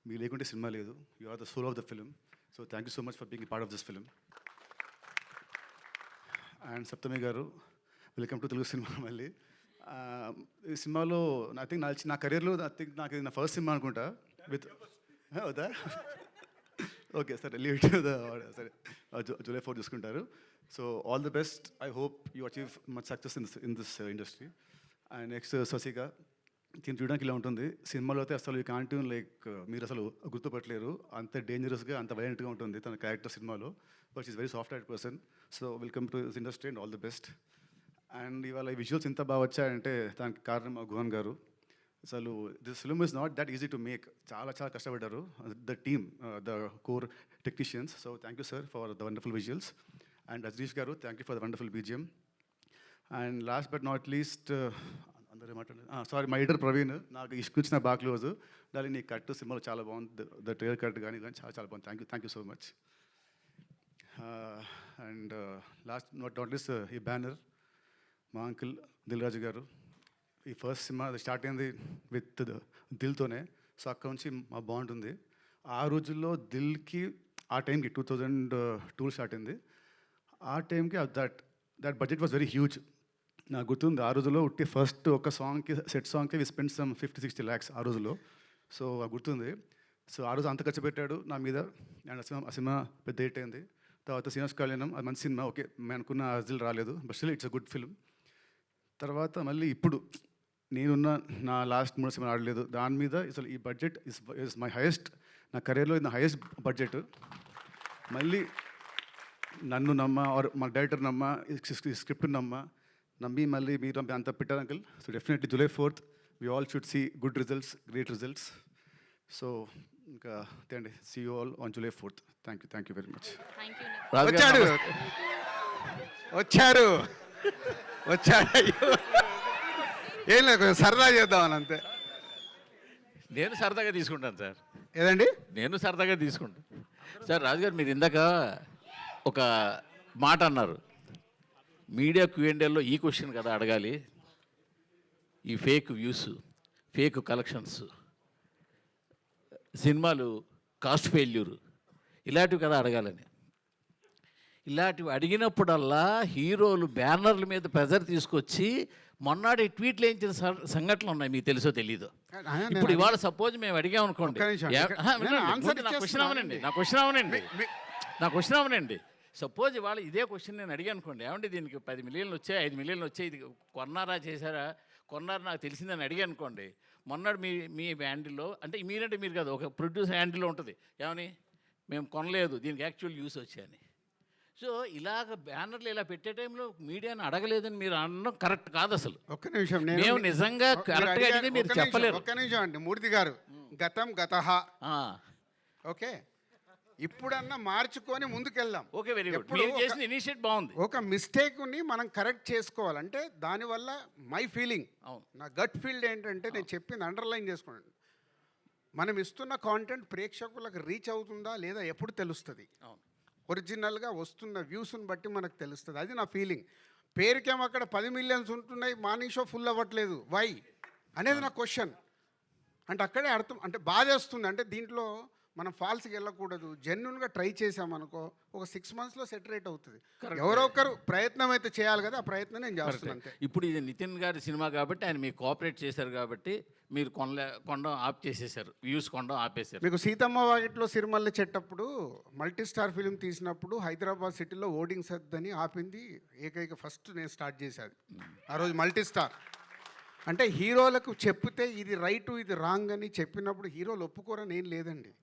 మీ లేకుంటే సినిమా లేదు, you are the soul of the film. So thank you so much for being part of this film. And Saptami garu, welcome to Telugu cinema మళ్ళీ. ఈ సినిమాలో I think నా కెరీర్లో నాకు ఇది నా ఫస్ట్ సినిమా అనుకుంటా విత్ అవుదా. ఓకే సరే, లీవ్ ఇట్ ద సరే, జూలై 4 చూసుకుంటారు. So all the best. I hope you achieve much success in this industry. And next Shashika, దీన్ని చూడడానికి ఇలా ఉంటుంది. సినిమాలో అయితే అసలు ఈ కాంటిన్ లైక్ మీరు అసలు గుర్తుపట్టలేరు, అంత డేంజరస్గా అంత వైలెంట్గా ఉంటుంది తన క్యారెక్టర్ సినిమాలో. But is very soft heart person. So welcome to this industry and all the best. And ఇవాళ ఈ విజువల్స్ ఇంత బాగా వచ్చాయంటే దానికి కారణం గుహన్ గారు. అసలు this film is not that easy to make. చాలా కష్టపడ్డారు the team, the core technicians. So thank you sir for the wonderful visuals. And Ajarish garu, thank you for the wonderful BGM. And last but not least, అందరూ మాట్లాడారు, sorry, మా editor Praveen, నాకు ఇష్టం బాగా close. దాని నీ కట్ సినిమాలో చాలా బాగుంది, ద ట్రైలర్ కట్ కానీ చాలా బాగుంది. Thank you so much. And last not least ఈ బ్యానర్ మా అంకుల్ దిల్ రాజు గారు. ఈ ఫస్ట్ సినిమా స్టార్ట్ అయింది విత్ దిల్తోనే. సో అక్కడ నుంచి మా బాండ్ ఉంది. ఆ రోజుల్లో దిల్కి ఆ టైంకి 2002 స్టార్ట్ అయింది. ఆ టైంకి that budget was very huge. నాకు గుర్తుంది ఆ రోజుల్లో ఉట్టి ఫస్ట్ ఒక సాంగ్కి సెట్ సాంగ్కి వి స్పెండ్ సమ్ 50-60 lakhs ఆ రోజుల్లో. సో గుర్తుంది. సో ఆ రోజు అంత ఖర్చు పెట్టాడు నా మీద. అండ్ ఆ సినిమా పెద్ద హిట్ అయింది. తర్వాత శ్రీనివాస్ కళ్యాణం, అది మంచి సినిమా. ఓకే, మేము అనుకున్న అర్జులు రాలేదు, but still it's a good film. తర్వాత మళ్ళీ ఇప్పుడు నేనున్న నా లాస్ట్ 3 సినిమా ఆడలేదు దాని మీద. అసలు ఈ బడ్జెట్ ఇస్ మై హైయెస్ట్, నా కెరీర్లో ఇది నా హైయెస్ట్ బడ్జెట్. మళ్ళీ నన్ను నమ్మ ఆర్ మా డైరెక్టర్ నమ్మ, ఈ స్క్రిప్ట్ నమ్మి మళ్ళీ మీరు అంత పెట్టారు uncle. So definitely July 4th we all should see good results, great results. So ఇంకా అండి, see you all on July 4th. Thank you very much. వచ్చాడు వచ్చారు వచ్చాడు. అయ్యో, ఏం లేదు, కొంచెం సరదా చేద్దామని అంతే. నేను సరదాగా తీసుకుంటాను సార్. ఏదండి? నేను సరదాగా తీసుకుంటాను సార్. రాజుగారు, మీరు ఇందాక ఒక మాట అన్నారు, మీడియా Q&Aలో ఈ క్వశ్చన్ కదా అడగాలి, ఈ ఫేక్ వ్యూస్, ఫేక్ కలెక్షన్స్, సినిమాలు కాస్ట్ ఫెయిల్యూర్, ఇలాంటివి కదా అడగాలని. ఇలాంటివి అడిగినప్పుడల్లా హీరోలు బ్యానర్ల మీద ప్రెజర్ తీసుకొచ్చి మొన్నటి ట్వీట్లు వేయించిన సంఘటనలు ఉన్నాయి, మీకు తెలుసో తెలీదు. ఇప్పుడు ఇవాళ సపోజ్ మేము అడిగాం అనుకోండి, నా క్వశ్చన్ అవనండి. సపోజ్ ఇవాళ ఇదే క్వశ్చన్ నేను అడిగాను అనుకోండి, ఏమంటే దీనికి 10 మిలియన్లు వచ్చాయి, 5 మిలియన్లు వచ్చాయి, ఇది కొన్నారా చేశారా, కొన్నారు నాకు తెలిసిందని అడిగాను అనుకోండి. మొన్నటి మీ హ్యాండిల్లో, అంటే మీరంటే మీరు కాదు, ఒక ప్రొడ్యూసర్ హ్యాండిల్లో ఉంటుంది, ఏమని మేము కొనలేదు, దీనికి యాక్చువల్ యూస్ వచ్చాయని. సో ఇలాగ బ్యానర్లు ఇలా పెట్టే టైంలో మీడియాని అడగలేదని మీరు అనడం కరెక్ట్ కాదు అసలు. ఒక్క నిమిషం, మేము నిజంగా కరెక్ట్గా అడిగితే మీరు చెప్పలేరు. ఒక్క నిమిషం అండి మూర్తి గారు, గతం గతహ, ఓకే, ఇప్పుడన్నా మార్చుకొని ముందుకెళ్దాం. Okay, very good. మీరు చేసిన ఇనిషియేట్ బాగుంది. ఒక మిస్టేక్ని మనం కరెక్ట్ చేసుకోవాలంటే దానివల్ల మై ఫీలింగ్, నా గట్ ఫీల్డ్ ఏంటంటే, నేను చెప్పింది అండర్లైన్ చేసుకోండి, మనం ఇస్తున్న కాంటెంట్ ప్రేక్షకులకు రీచ్ అవుతుందా లేదా ఎప్పుడు తెలుస్తుంది. ఒరిజినల్గా వస్తున్న వ్యూస్ని బట్టి మనకు తెలుస్తుంది. అది నా ఫీలింగ్. పేరుకేమో అక్కడ 10 million ఉంటున్నాయి, మార్నింగ్ షో ఫుల్ అవ్వట్లేదు, వై అనేది నా క్వశ్చన్. అంటే అక్కడే అర్థం, అంటే బాధేస్తుంది. అంటే దీంట్లో మనం ఫాల్స్కి వెళ్ళకూడదు, జెన్యున్గా ట్రై చేసామనుకో ఒక 6 monthsలో సెటరేట్ అవుతుంది. ఎవరో ఒకరు ప్రయత్నం అయితే చేయాలి కదా, ఆ ప్రయత్నం నేను చేస్తున్నాను. ఇప్పుడు ఇది నితిన్ గారి సినిమా కాబట్టి ఆయన మీకు కోఆపరేట్ చేశారు కాబట్టి మీరు కొండం ఆఫ్ చేసేసారు, వ్యూస్ కొండం ఆపేశారు. మీకు Seethamma Vakitlo Sirimalle చెట్టప్పుడు multi star film తీసినప్పుడు హైదరాబాద్ సిటీలో ఓటింగ్స్ వద్దని ఆపింది ఏకైక ఫస్ట్ నేను స్టార్ట్ చేశాను ఆ రోజు. మల్టీ స్టార్ అంటే హీరోలకు చెప్తే ఇది రైటు ఇది రాంగ్ అని చెప్పినప్పుడు హీరోలు ఒప్పుకోరని ఏం లేదండి.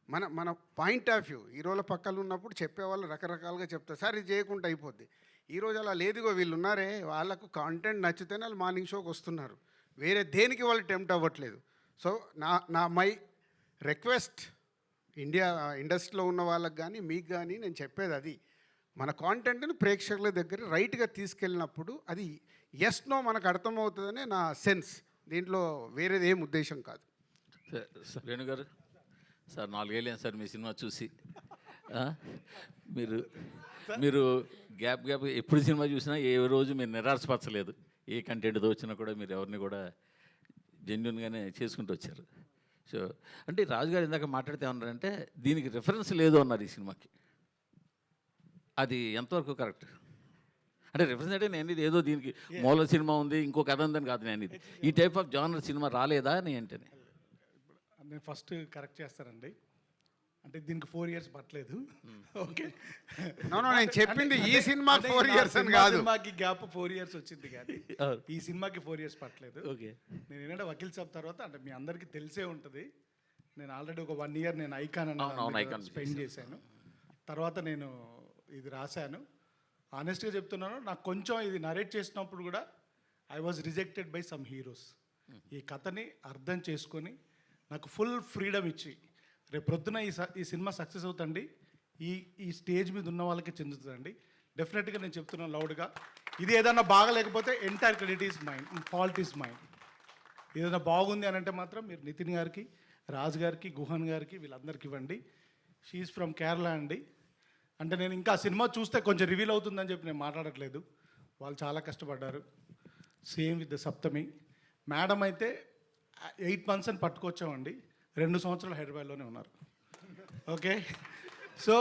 మన పాయింట్ ఆఫ్ వ్యూ, హీరోల పక్కన ఉన్నప్పుడు చెప్పేవాళ్ళు రకరకాలుగా చెప్తారు, సార్ ఇది చేయకుండా అయిపోద్ది. ఈరోజు అలా లేదుగో, వీళ్ళు ఉన్నారే వాళ్ళకు కాంటెంట్ నచ్చితేనే వాళ్ళు మార్నింగ్ షోకి వస్తున్నారు, వేరే దేనికి వాళ్ళు టెంప్ట్ అవ్వట్లేదు. సో నా మై రిక్వెస్ట్ ఇండస్ట్రీలో ఉన్న వాళ్ళకి కానీ మీకు కానీ నేను చెప్పేది అది, మన కాంటెంట్ని ప్రేక్షకుల దగ్గర రైట్గా తీసుకెళ్ళినప్పుడు అది ఎస్ నో మనకు అర్థమవుతుందనే నా సెన్స్. దీంట్లో వేరేది ఏం ఉద్దేశం కాదు. వేణుగారు సార్, 4 ఏళ్ళు సార్ మీ సినిమా చూసి. మీరు గ్యాప్ ఎప్పుడు సినిమా చూసినా ఏ రోజు మీరు నిరాశపరచలేదు. ఏ కంటెంట్తో వచ్చినా కూడా మీరు ఎవరిని కూడా జెన్యున్గానే చేసుకుంటూ వచ్చారు. సో అంటే రాజుగారు ఇందాక మాట్లాడితే ఏమన్నారంటే దీనికి రిఫరెన్స్ లేదు అన్నారు ఈ సినిమాకి. అది ఎంతవరకు కరెక్ట్? అంటే రిఫరెన్స్ అంటే నేను ఇది ఏదో దీనికి మూల సినిమా ఉంది ఇంకో కథ ఉందని కాదు, నేను ఇది ఈ టైప్ ఆఫ్ జానర్ సినిమా రాలేదా అని అంటేనే. నేను ఫస్ట్ కరెక్ట్ చేస్తానండి, అంటే దీనికి 4 years పట్టలేదు. ఓకే, నేను చెప్పింది ఈ సినిమాకి 4 years అని కాదు, సినిమాకి గ్యాప్ 4 years వచ్చింది కానీ ఈ సినిమాకి 4 years పట్టలేదు. ఓకే, నేను ఏంటంటే వకీల్ సాబ్ తర్వాత, అంటే మీ అందరికీ తెలిసే ఉంటుంది, నేను ఆల్రెడీ ఒక 1 year నేను ఐకాన్ అని స్పెండ్ చేశాను. తర్వాత నేను ఇది రాశాను. ఆనెస్ట్గా చెప్తున్నాను, నాకు కొంచెం ఇది నరేట్ చేసినప్పుడు కూడా I was rejected by some heroes. ఈ కథని అర్థం చేసుకొని నాకు ఫుల్ ఫ్రీడమ్ ఇచ్చి రేపు ప్రొద్దున ఈ సినిమా సక్సెస్ అవుతండి, ఈ స్టేజ్ మీద ఉన్న వాళ్ళకి చెందుతుందండి. డెఫినెట్గా నేను చెప్తున్నాను లౌడ్గా, ఇది ఏదన్నా బాగలేకపోతే entire credit is mine, fault is mine. ఏదైనా బాగుంది అని అంటే మాత్రం మీరు నితిన్ గారికి, రాజు గారికి, గుహన్ గారికి, వీళ్ళందరికీ ఇవ్వండి. షీఈస్ ఫ్రమ్ కేరళ అండి. అంటే నేను ఇంకా సినిమా చూస్తే కొంచెం రివీల్ అవుతుందని చెప్పి నేను మాట్లాడట్లేదు. వాళ్ళు చాలా కష్టపడ్డారు. Same with the Saptami. Madam అయితే 8 months అని పట్టుకొచ్చామండి, 2 సంవత్సరాలు హైదరాబాద్లోనే ఉన్నారు. ఓకే, సో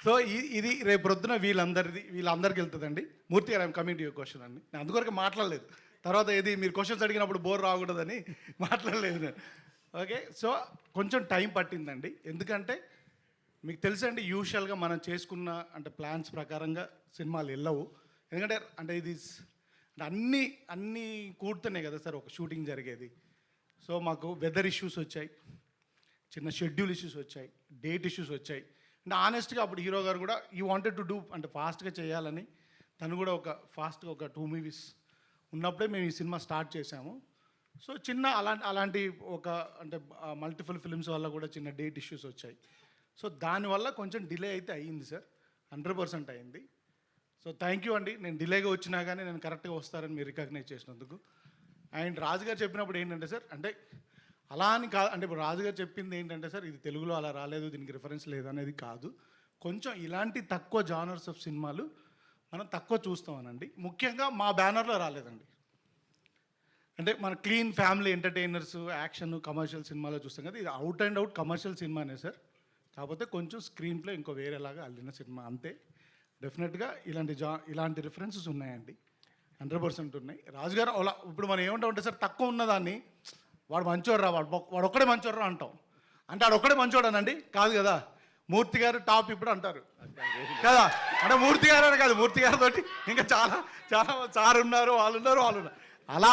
సో ఇది రేపు ప్రొద్దున వీళ్ళందరికీ వెళ్తుందండి. మూర్తి గారు, I'm coming to your question అండి. నేను అందుకొరకు మాట్లాడలేదు, తర్వాత ఏది మీరు క్వశ్చన్స్ అడిగినప్పుడు బోర్ రాకూడదని మాట్లాడలేదు నేను. ఓకే, సో కొంచెం టైం పట్టిందండి. ఎందుకంటే మీకు తెలుసండి, యూజువల్గా మనం చేసుకున్న అంటే ప్లాన్స్ ప్రకారంగా సినిమాలు వెళ్ళవు. ఎందుకంటే అంటే ఇది అన్నీ కూడుతున్నాయి కదా సార్ ఒక షూటింగ్ జరిగేది. సో మాకు వెదర్ ఇష్యూస్ వచ్చాయి, చిన్న షెడ్యూల్ ఇష్యూస్ వచ్చాయి, డేట్ ఇష్యూస్ వచ్చాయి. అంటే ఆనెస్ట్గా అప్పుడు హీరో గారు కూడా ఈ వాంటెడ్ టు డూ అంటే ఫాస్ట్గా చేయాలని, తను కూడా ఫాస్ట్గా ఒక 2 movies ఉన్నప్పుడే మేము ఈ సినిమా స్టార్ట్ చేసాము. సో చిన్న అలాంటి ఒక అంటే మల్టిపుల్ ఫిల్మ్స్ వల్ల కూడా చిన్న డేట్ ఇష్యూస్ వచ్చాయి. సో దానివల్ల కొంచెం డిలే అయితే అయ్యింది సార్, 100% అయింది. సో థ్యాంక్ యూ అండి. నేను డిలేగా వచ్చినా కానీ నేను కరెక్ట్గా వస్తారని మీరు రికగ్నైజ్ చేసినందుకు. అండ్ రాజుగారు చెప్పినప్పుడు ఏంటంటే సార్, అంటే అలా అని కాదు, అంటే ఇప్పుడు రాజుగారు చెప్పింది ఏంటంటే సార్, ఇది తెలుగులో అలా రాలేదు, దీనికి రిఫరెన్స్ లేదు అనేది కాదు. కొంచెం ఇలాంటి తక్కువ జానర్స్ ఆఫ్ సినిమాలు మనం తక్కువ చూస్తామనండి. ముఖ్యంగా మా బ్యానర్లో రాలేదండి. అంటే మన clean family entertainers, action, commercial సినిమాలో చూస్తాం కదా, ఇది అవుట్ అండ్ అవుట్ కమర్షియల్ సినిమానే సార్. కాకపోతే కొంచెం స్క్రీన్ ప్లే ఇంకో వేరేలాగా అల్లిన సినిమా అంతే. డెఫినెట్గా ఇలాంటి రిఫరెన్సెస్ ఉన్నాయండి, 100% ఉన్నాయి. రాజుగారు అలా ఇప్పుడు మనం ఏమంటామంటే సార్, తక్కువ ఉన్నదాన్ని వాడు మంచోడ్రా, వాడు ఒక్కడే మంచోడ్రా అంటాం. అంటే వాడు ఒక్కడే మంచోడనండి కాదు కదా, మూర్తి గారు టాప్ ఇప్పుడు అంటారు కదా. అంటే మూర్తి గారు అని కాదు, మూర్తి గారితో ఇంకా చాలా చాలా సార్ ఉన్నారు, వాళ్ళు ఉన్నారు. అలా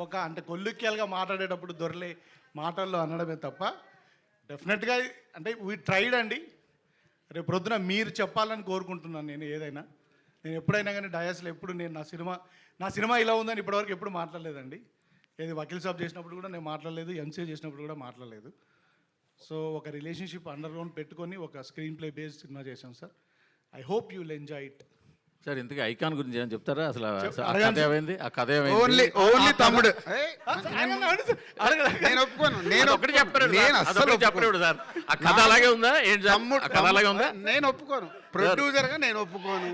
ఒక అంటే కొల్లుక్యాలుగా మాట్లాడేటప్పుడు దొరలే మాటల్లో అనడమే తప్ప డెఫినెట్గా అంటే వీ ట్రైడ్ అండి. రేపు ప్రొద్దున మీరు చెప్పాలని కోరుకుంటున్నాను. నేను ఏదైనా, నేను ఎప్పుడైనా కానీ డయాస్లో ఎప్పుడు నేను నా సినిమా ఇలా ఉందని ఇప్పటివరకు ఎప్పుడు మాట్లాడలేదండి. ఏది వకీల్ సాబ్ చేసినప్పుడు కూడా నేను మాట్లాడలేదు, ఎంసీఏ చేసినప్పుడు కూడా మాట్లాడలేదు. సో ఒక రిలేషన్షిప్ అండర్గ్రౌండ్ పెట్టుకొని ఒక స్క్రీన్ ప్లే బేస్డ్ సినిమా చేశాం sir. I hope you will enjoy it. Sir ఇంతకీ ఐకాన్ గురించి ఏమైనా చెప్తారా? అసలు ఆ అడగండి కథ ఏమైంది? ఆ కథ ఏమైంది? ఓన్లీ తమ్ముడు. నేను ఒప్పుకోను. ఒకటి చెప్పలేడు సార్. ఆ కథ అలాగే ఉందా ఏంటి సార్? ఆ కథ అలాగే ఉందా? నేను ఒప్పుకోను. ప్రొడ్యూసర్గా నేను ఒప్పుకోను.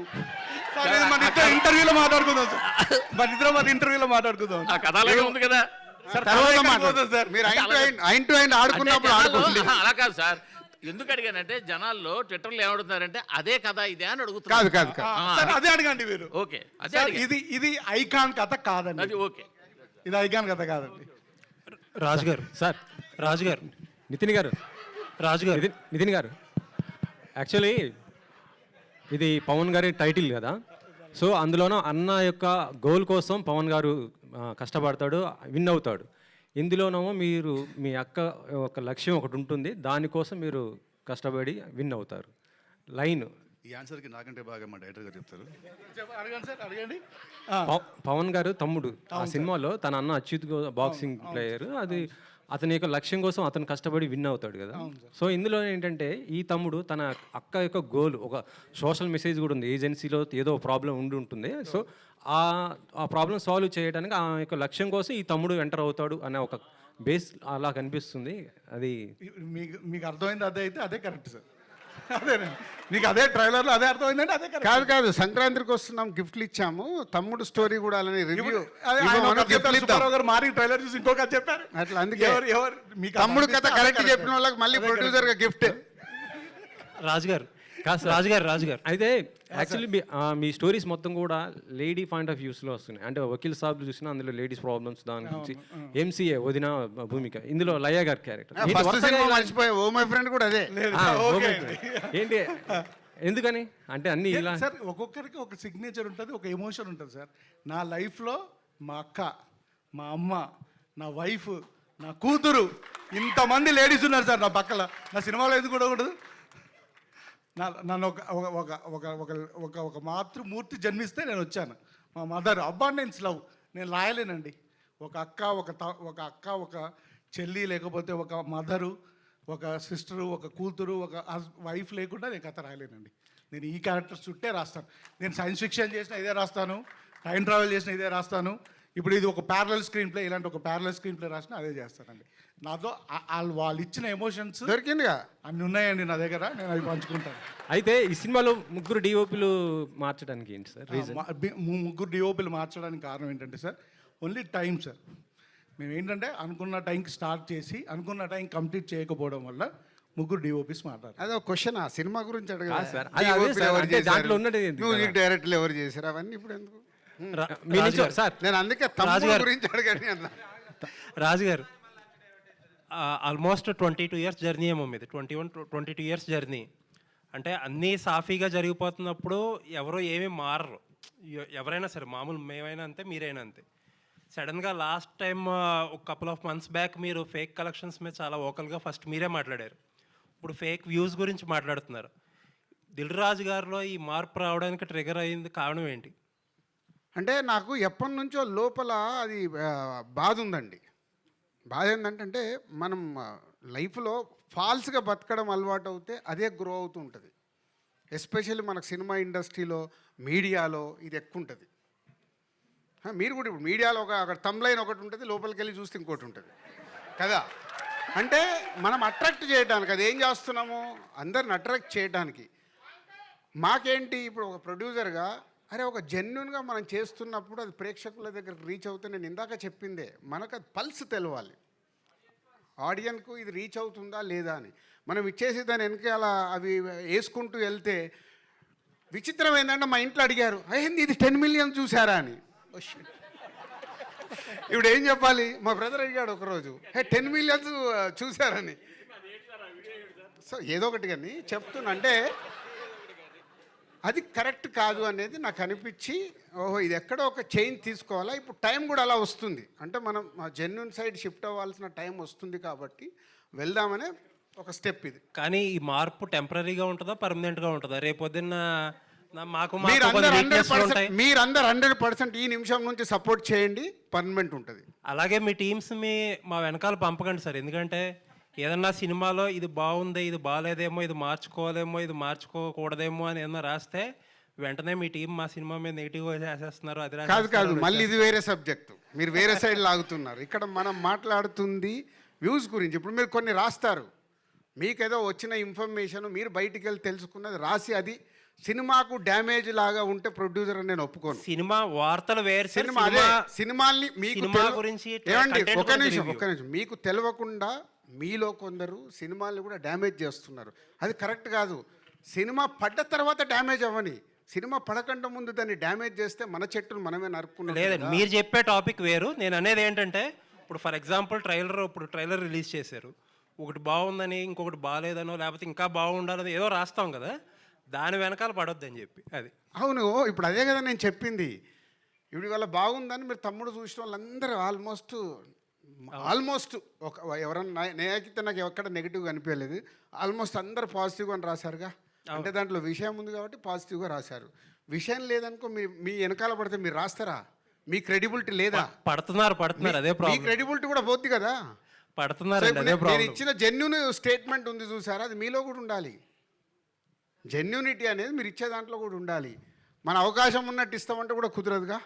ఇంటర్వ్యూలో మాట్లాడుకుందాం సార్, మన ఇంటర్వ్యూలో మాట్లాడుకుందాం. ఆ కథ అలాగే ఉంది కదా సార్. తర్వాత మాట్లాడదాం సార్. మీరు అయిన్ టు అయిన్ ఆడుకున్నప్పుడు ఆడుకోండి. అలా కాదు సార్, ఎందుకు అడిగానంటే జనాల్లో ట్విట్టర్లో ఏమడుగుతున్నారంటే అదే కదా ఇదే అని అడుగుతున్నారు. కాదు సార్ అదే అడగండి మీరు. ఓకే, అదే సార్ ఇది ఐకాన్ కథ కాదండి. అది ఓకే, ఇది ఐకాన్ కథ కాదండి. రాజుగారు సార్, రాజుగారు, నితిన్ గారు, రాజుగారు, నితిన్ గారు, యాక్చువల్లీ ఇది పవన్ గారి టైటిల్ కదా. సో అందులోనూ అన్న యొక్క గోల్ కోసం పవన్ గారు కష్టపడతాడు, విన్ అవుతాడు. ఇందులోనేమో మీరు మీ అక్క ఒక లక్ష్యం ఒకటి ఉంటుంది, దానికోసం మీరు కష్టపడి విన్ అవుతారు. లైన్ ఈ ఆన్సర్కి నాకంటే బాగా మా డైరెక్టర్ గారు చెప్తారు. అడగండి సార్, అడగండి. పవన్ గారు తమ్ముడు ఆ సినిమాలో తన అన్న అచ్యుత్ బాక్సింగ్ ప్లేయర్, అది అతని యొక్క లక్ష్యం కోసం అతను కష్టపడి విన్ అవుతాడు కదా. సో ఇందులో ఏంటంటే ఈ తమ్ముడు తన అక్క యొక్క గోల్, ఒక సోషల్ మెసేజ్ కూడా ఉంది, ఏజెన్సీలో ఏదో ప్రాబ్లం ఉండి ఉంటుంది. సో ఆ ప్రాబ్లం సాల్వ్ చేయడానికి ఆ యొక్క లక్ష్యం కోసం ఈ తమ్ముడు ఎంటర్ అవుతాడు అనే ఒక బేస్ అలా కనిపిస్తుంది. అది మీకు అర్థమైంది, అదే అయితే అదే కరెక్ట్ సార్. అదేనండి, మీకు అదే ట్రైలర్లో అదే అర్థమైందంటే అదే కరెక్ట్. కాదు సంక్రాంతికి వస్తున్నాం, గిఫ్ట్లు ఇచ్చాము, తమ్ముడు స్టోరీ కూడా అలానే రివ్యూ మారి ట్రైలర్ చూసి ఇంకొక చెప్పారు అట్లా. అందుకే మీకు తమ్ముడు కథ కరెక్ట్ చెప్పిన వాళ్ళకి మళ్ళీ ప్రొడ్యూసర్ గా గిఫ్ట్. రాజుగారు రాజుగారు అయితే యాక్చువల్లీ మీ స్టోరీస్ మొత్తం కూడా లేడీ పాయింట్ ఆఫ్ వ్యూస్లో వస్తున్నాయి. అంటే వకీల్ సాబ్ చూసినా అందులో లేడీస్ ప్రాబ్లమ్స్, దాని గురించి ఎంసీఏ వదిన భూమిక, ఇందులో లయ గారి క్యారెక్టర్ మర్చిపోయా. ఓ మై ఫ్రెండ్ కూడా అదే. ఏంటి ఎందుకని అంటే అన్ని ఇలా సార్, ఒక్కొక్కరికి ఒక సిగ్నేచర్ ఉంటుంది, ఒక ఎమోషన్ ఉంటుంది సార్. నా లైఫ్లో మా అక్క, మా అమ్మ, నా వైఫ్, నా కూతురు, ఇంతమంది లేడీస్ ఉన్నారు సార్ నా పక్కల. నా సినిమాలో ఎందుకు కూడా ఉండదు? నన్ను ఒక మాతృమూర్తి జన్మిస్తే నేను వచ్చాను. మా మదర్ అబాండెన్స్ లవ్ నేను లాయలేనండి. ఒక అక్క ఒక చెల్లి, లేకపోతే ఒక మదరు, ఒక సిస్టరు, ఒక కూతురు, ఒక వైఫ్ లేకుండా నేను కథ రాయలేనండి. నేను ఈ క్యారెక్టర్స్ చుట్టే రాస్తాను. నేను సైన్స్ ఫిక్షన్ చేసిన ఇదే రాస్తాను, టైం ట్రావెల్ చేసిన ఇదే రాస్తాను, ఇప్పుడు ఇది ఒక ప్యారలల్ స్క్రీన్ ప్లే, ఇలాంటి ఒక ప్యారలల్ స్క్రీన్ ప్లే రాసినా అదే చేస్తానండి. నాతో వాళ్ళు ఇచ్చిన ఎమోషన్స్ దొరికిందిగా. అన్ని ఉన్నాయండి నా దగ్గర, నేను అవి పంచుకుంటాను. అయితే ఈ సినిమాలో ముగ్గురు డిఓపిలు మార్చడానికి ఏంటి సార్ రీజన్? ముగ్గురు డిఓపీలు మార్చడానికి కారణం ఏంటంటే సార్, ఓన్లీ టైం సార్. మేము ఏంటంటే అనుకున్న టైంకి స్టార్ట్ చేసి అనుకున్న టైం కంప్లీట్ చేయకపోవడం వల్ల ముగ్గురు డిఓపీస్ మాట్లాడారు. అదే ఒక క్వశ్చన్, ఆ సినిమా గురించి కాదు అడగలేదు సార్. అదే సార్, అంటే దాంట్లో ఉన్నది ఏంటి? మ్యూజిక్ డైరెక్టర్లు ఎవరు చేశారు అవన్నీ ఇప్పుడు ఎందుకు? మీ నుంచి సార్ నేను అందుకే తమ్ముడు గురించి అడగని అన్నా. రాజు గారు ఆల్మోస్ట్ 22 ఇయర్స్ జర్నీ ఏమో మీది, 22 ఇయర్స్ జర్నీ. అంటే అన్నీ సాఫీగా జరిగిపోతున్నప్పుడు ఎవరో ఏమీ మారరు, ఎవరైనా సరే, మామూలు మేమైనా అంతే, మీరైనా అంతే. సడన్గా లాస్ట్ టైం ఒక కపుల్ ఆఫ్ మంత్స్ బ్యాక్ మీరు ఫేక్ కలెక్షన్స్ మీద చాలా ఓకల్గా ఫస్ట్ మీరే మాట్లాడారు. ఇప్పుడు ఫేక్ వ్యూస్ గురించి మాట్లాడుతున్నారు. దిల్ రాజు గారిలో ఈ మార్పు రావడానికి ట్రిగర్ అయింది కారణం ఏంటి? అంటే నాకు ఎప్పటి నుంచో లోపల అది బాధ ఉందండి. బాధ ఏంటంటే మనం లైఫ్లో ఫాల్స్గా బతకడం అలవాటు అవుతే అదే గ్రో అవుతూ ఉంటుంది. ఎస్పెషల్లీ మనకు సినిమా ఇండస్ట్రీలో, మీడియాలో ఇది ఎక్కువ ఉంటుంది. మీరు కూడా ఇప్పుడు మీడియాలో అక్కడ తమ్లైన్ ఒకటి ఉంటుంది, లోపలికి వెళ్ళి చూస్తే ఇంకోటి ఉంటుంది కదా. అంటే మనం అట్రాక్ట్ చేయడానికి, అది ఏం చేస్తున్నాము, అందరిని అట్రాక్ట్ చేయడానికి. మాకేంటి ఇప్పుడు ఒక ప్రొడ్యూసర్గా, అరే ఒక జెన్యున్గా మనం చేస్తున్నప్పుడు అది ప్రేక్షకుల దగ్గరికి రీచ్ అవుతే, నేను ఇందాక చెప్పిందే, మనకు అది పల్స్ తెలవాలి ఆడియన్కు, ఇది రీచ్ అవుతుందా లేదా అని. మనం ఇచ్చేసి దాని వెనకాల అవి వేసుకుంటూ వెళ్తే, విచిత్రం ఏంటంటే మా ఇంట్లో అడిగారు, అయ్యింది ఇది 10 మిలియన్ చూసారా అని. ఇప్పుడు ఏం చెప్పాలి, మా బ్రదర్ అడిగాడు ఒకరోజు, 10 మిలియన్స్ చూసారని. సో ఏదో ఒకటి కానీ చెప్తున్నా, అంటే అది కరెక్ట్ కాదు అనేది నాకు అనిపించి, ఓహో ఇది ఎక్కడో ఒక చేంజ్ తీసుకోవాలా. ఇప్పుడు టైం కూడా అలా వస్తుంది, అంటే మనం జెన్యున్ సైడ్ షిఫ్ట్ అవ్వాల్సిన టైం వస్తుంది కాబట్టి వెళ్దామనే ఒక స్టెప్ ఇది. కానీ ఈ మార్పు టెంపరీగా ఉంటుందా, పర్మనెంట్గా ఉంటుందా? రేపొద్దున్న మాకు మీరందరూ 100% ఈ నిమిషం నుంచి సపోర్ట్ చేయండి, పర్మనెంట్ ఉంటుంది. అలాగే మీ టీమ్స్ మా వెనకాల పంపకండి సార్. ఎందుకంటే ఏదన్నా సినిమాలో ఇది బాగుంది, ఇది బాగాలేదేమో, ఇది మార్చుకోలేమో, ఇది మార్చుకోకూడదేమో అని ఏదన్నా రాస్తే వెంటనే మీ టీం మా సినిమా మీద నెగిటివ్గా చేసేస్తున్నారు. అది కాదు, మళ్ళీ ఇది వేరే సబ్జెక్టు, మీరు వేరే సైడ్ లాగుతున్నారు. ఇక్కడ మనం మాట్లాడుతుంది వ్యూస్ గురించి. ఇప్పుడు మీరు కొన్ని రాస్తారు, మీకేదో వచ్చిన ఇన్ఫర్మేషన్ మీరు బయటికి వెళ్ళి తెలుసుకున్నది రాసి అది సినిమాకు డ్యామేజ్ లాగా ఉంటే ప్రొడ్యూసర్ అని నేను ఒప్పుకోను. సినిమా వార్తలు వేరు, సినిమాల్ని మీకు గురించి ఏమండి, ఒక నిమిషం, మీకు తెలియకుండా మీలో కొందరు సినిమాల్ని కూడా డ్యామేజ్ చేస్తున్నారు. అది కరెక్ట్ కాదు. సినిమా పడ్డ తర్వాత డ్యామేజ్ అవ్వని, సినిమా పడకుండా ముందు దాన్ని డ్యామేజ్ చేస్తే మన చెట్టును మనమే నరుక్కున్నాం. లేదండి, మీరు చెప్పే టాపిక్ వేరు. నేను అనేది ఏంటంటే, ఇప్పుడు ఫర్ ఎగ్జాంపుల్ ట్రైలర్ రిలీజ్ చేశారు, ఒకటి బాగుందని ఇంకొకటి బాగాలేదనో, లేకపోతే ఇంకా బాగుండాలని ఏదో రాస్తాం కదా, దాని వెనకాల పడొద్దని చెప్పి. అది అవును, ఇప్పుడు అదే కదా నేను చెప్పింది. ఇప్పుడు ఇవాళ బాగుందని మీరు తమ్ముడు చూసిన వాళ్ళందరూ ఆల్మోస్ట్ ఒక ఎవరన్నా నేనైతే నాకు ఎక్కడ నెగిటివ్గా అనిపించలేదు. ఆల్మోస్ట్ అందరు పాజిటివ్గా అని రాశారుగా. అంటే దాంట్లో విషయం ఉంది కాబట్టి పాజిటివ్గా రాశారు. విషయం లేదనుకో మీ వెనకాల పడితే మీరు రాస్తారా? మీ క్రెడిబిలిటీ లేదా? పడుతున్నారు, అదే ప్రాబ్లం. మీ క్రెడిబిలిటీ కూడా పోద్ది కదా. పడుతున్నారు. నేను ఇచ్చిన జెన్యున్ స్టేట్మెంట్ ఉంది చూసారా, అది మీలో కూడా ఉండాలి. జెన్యూనిటీ అనేది మీరు ఇచ్చే దాంట్లో కూడా ఉండాలి. మన అవకాశం ఉన్నట్టు ఇస్తామంటే కూడా కుదరదుగా.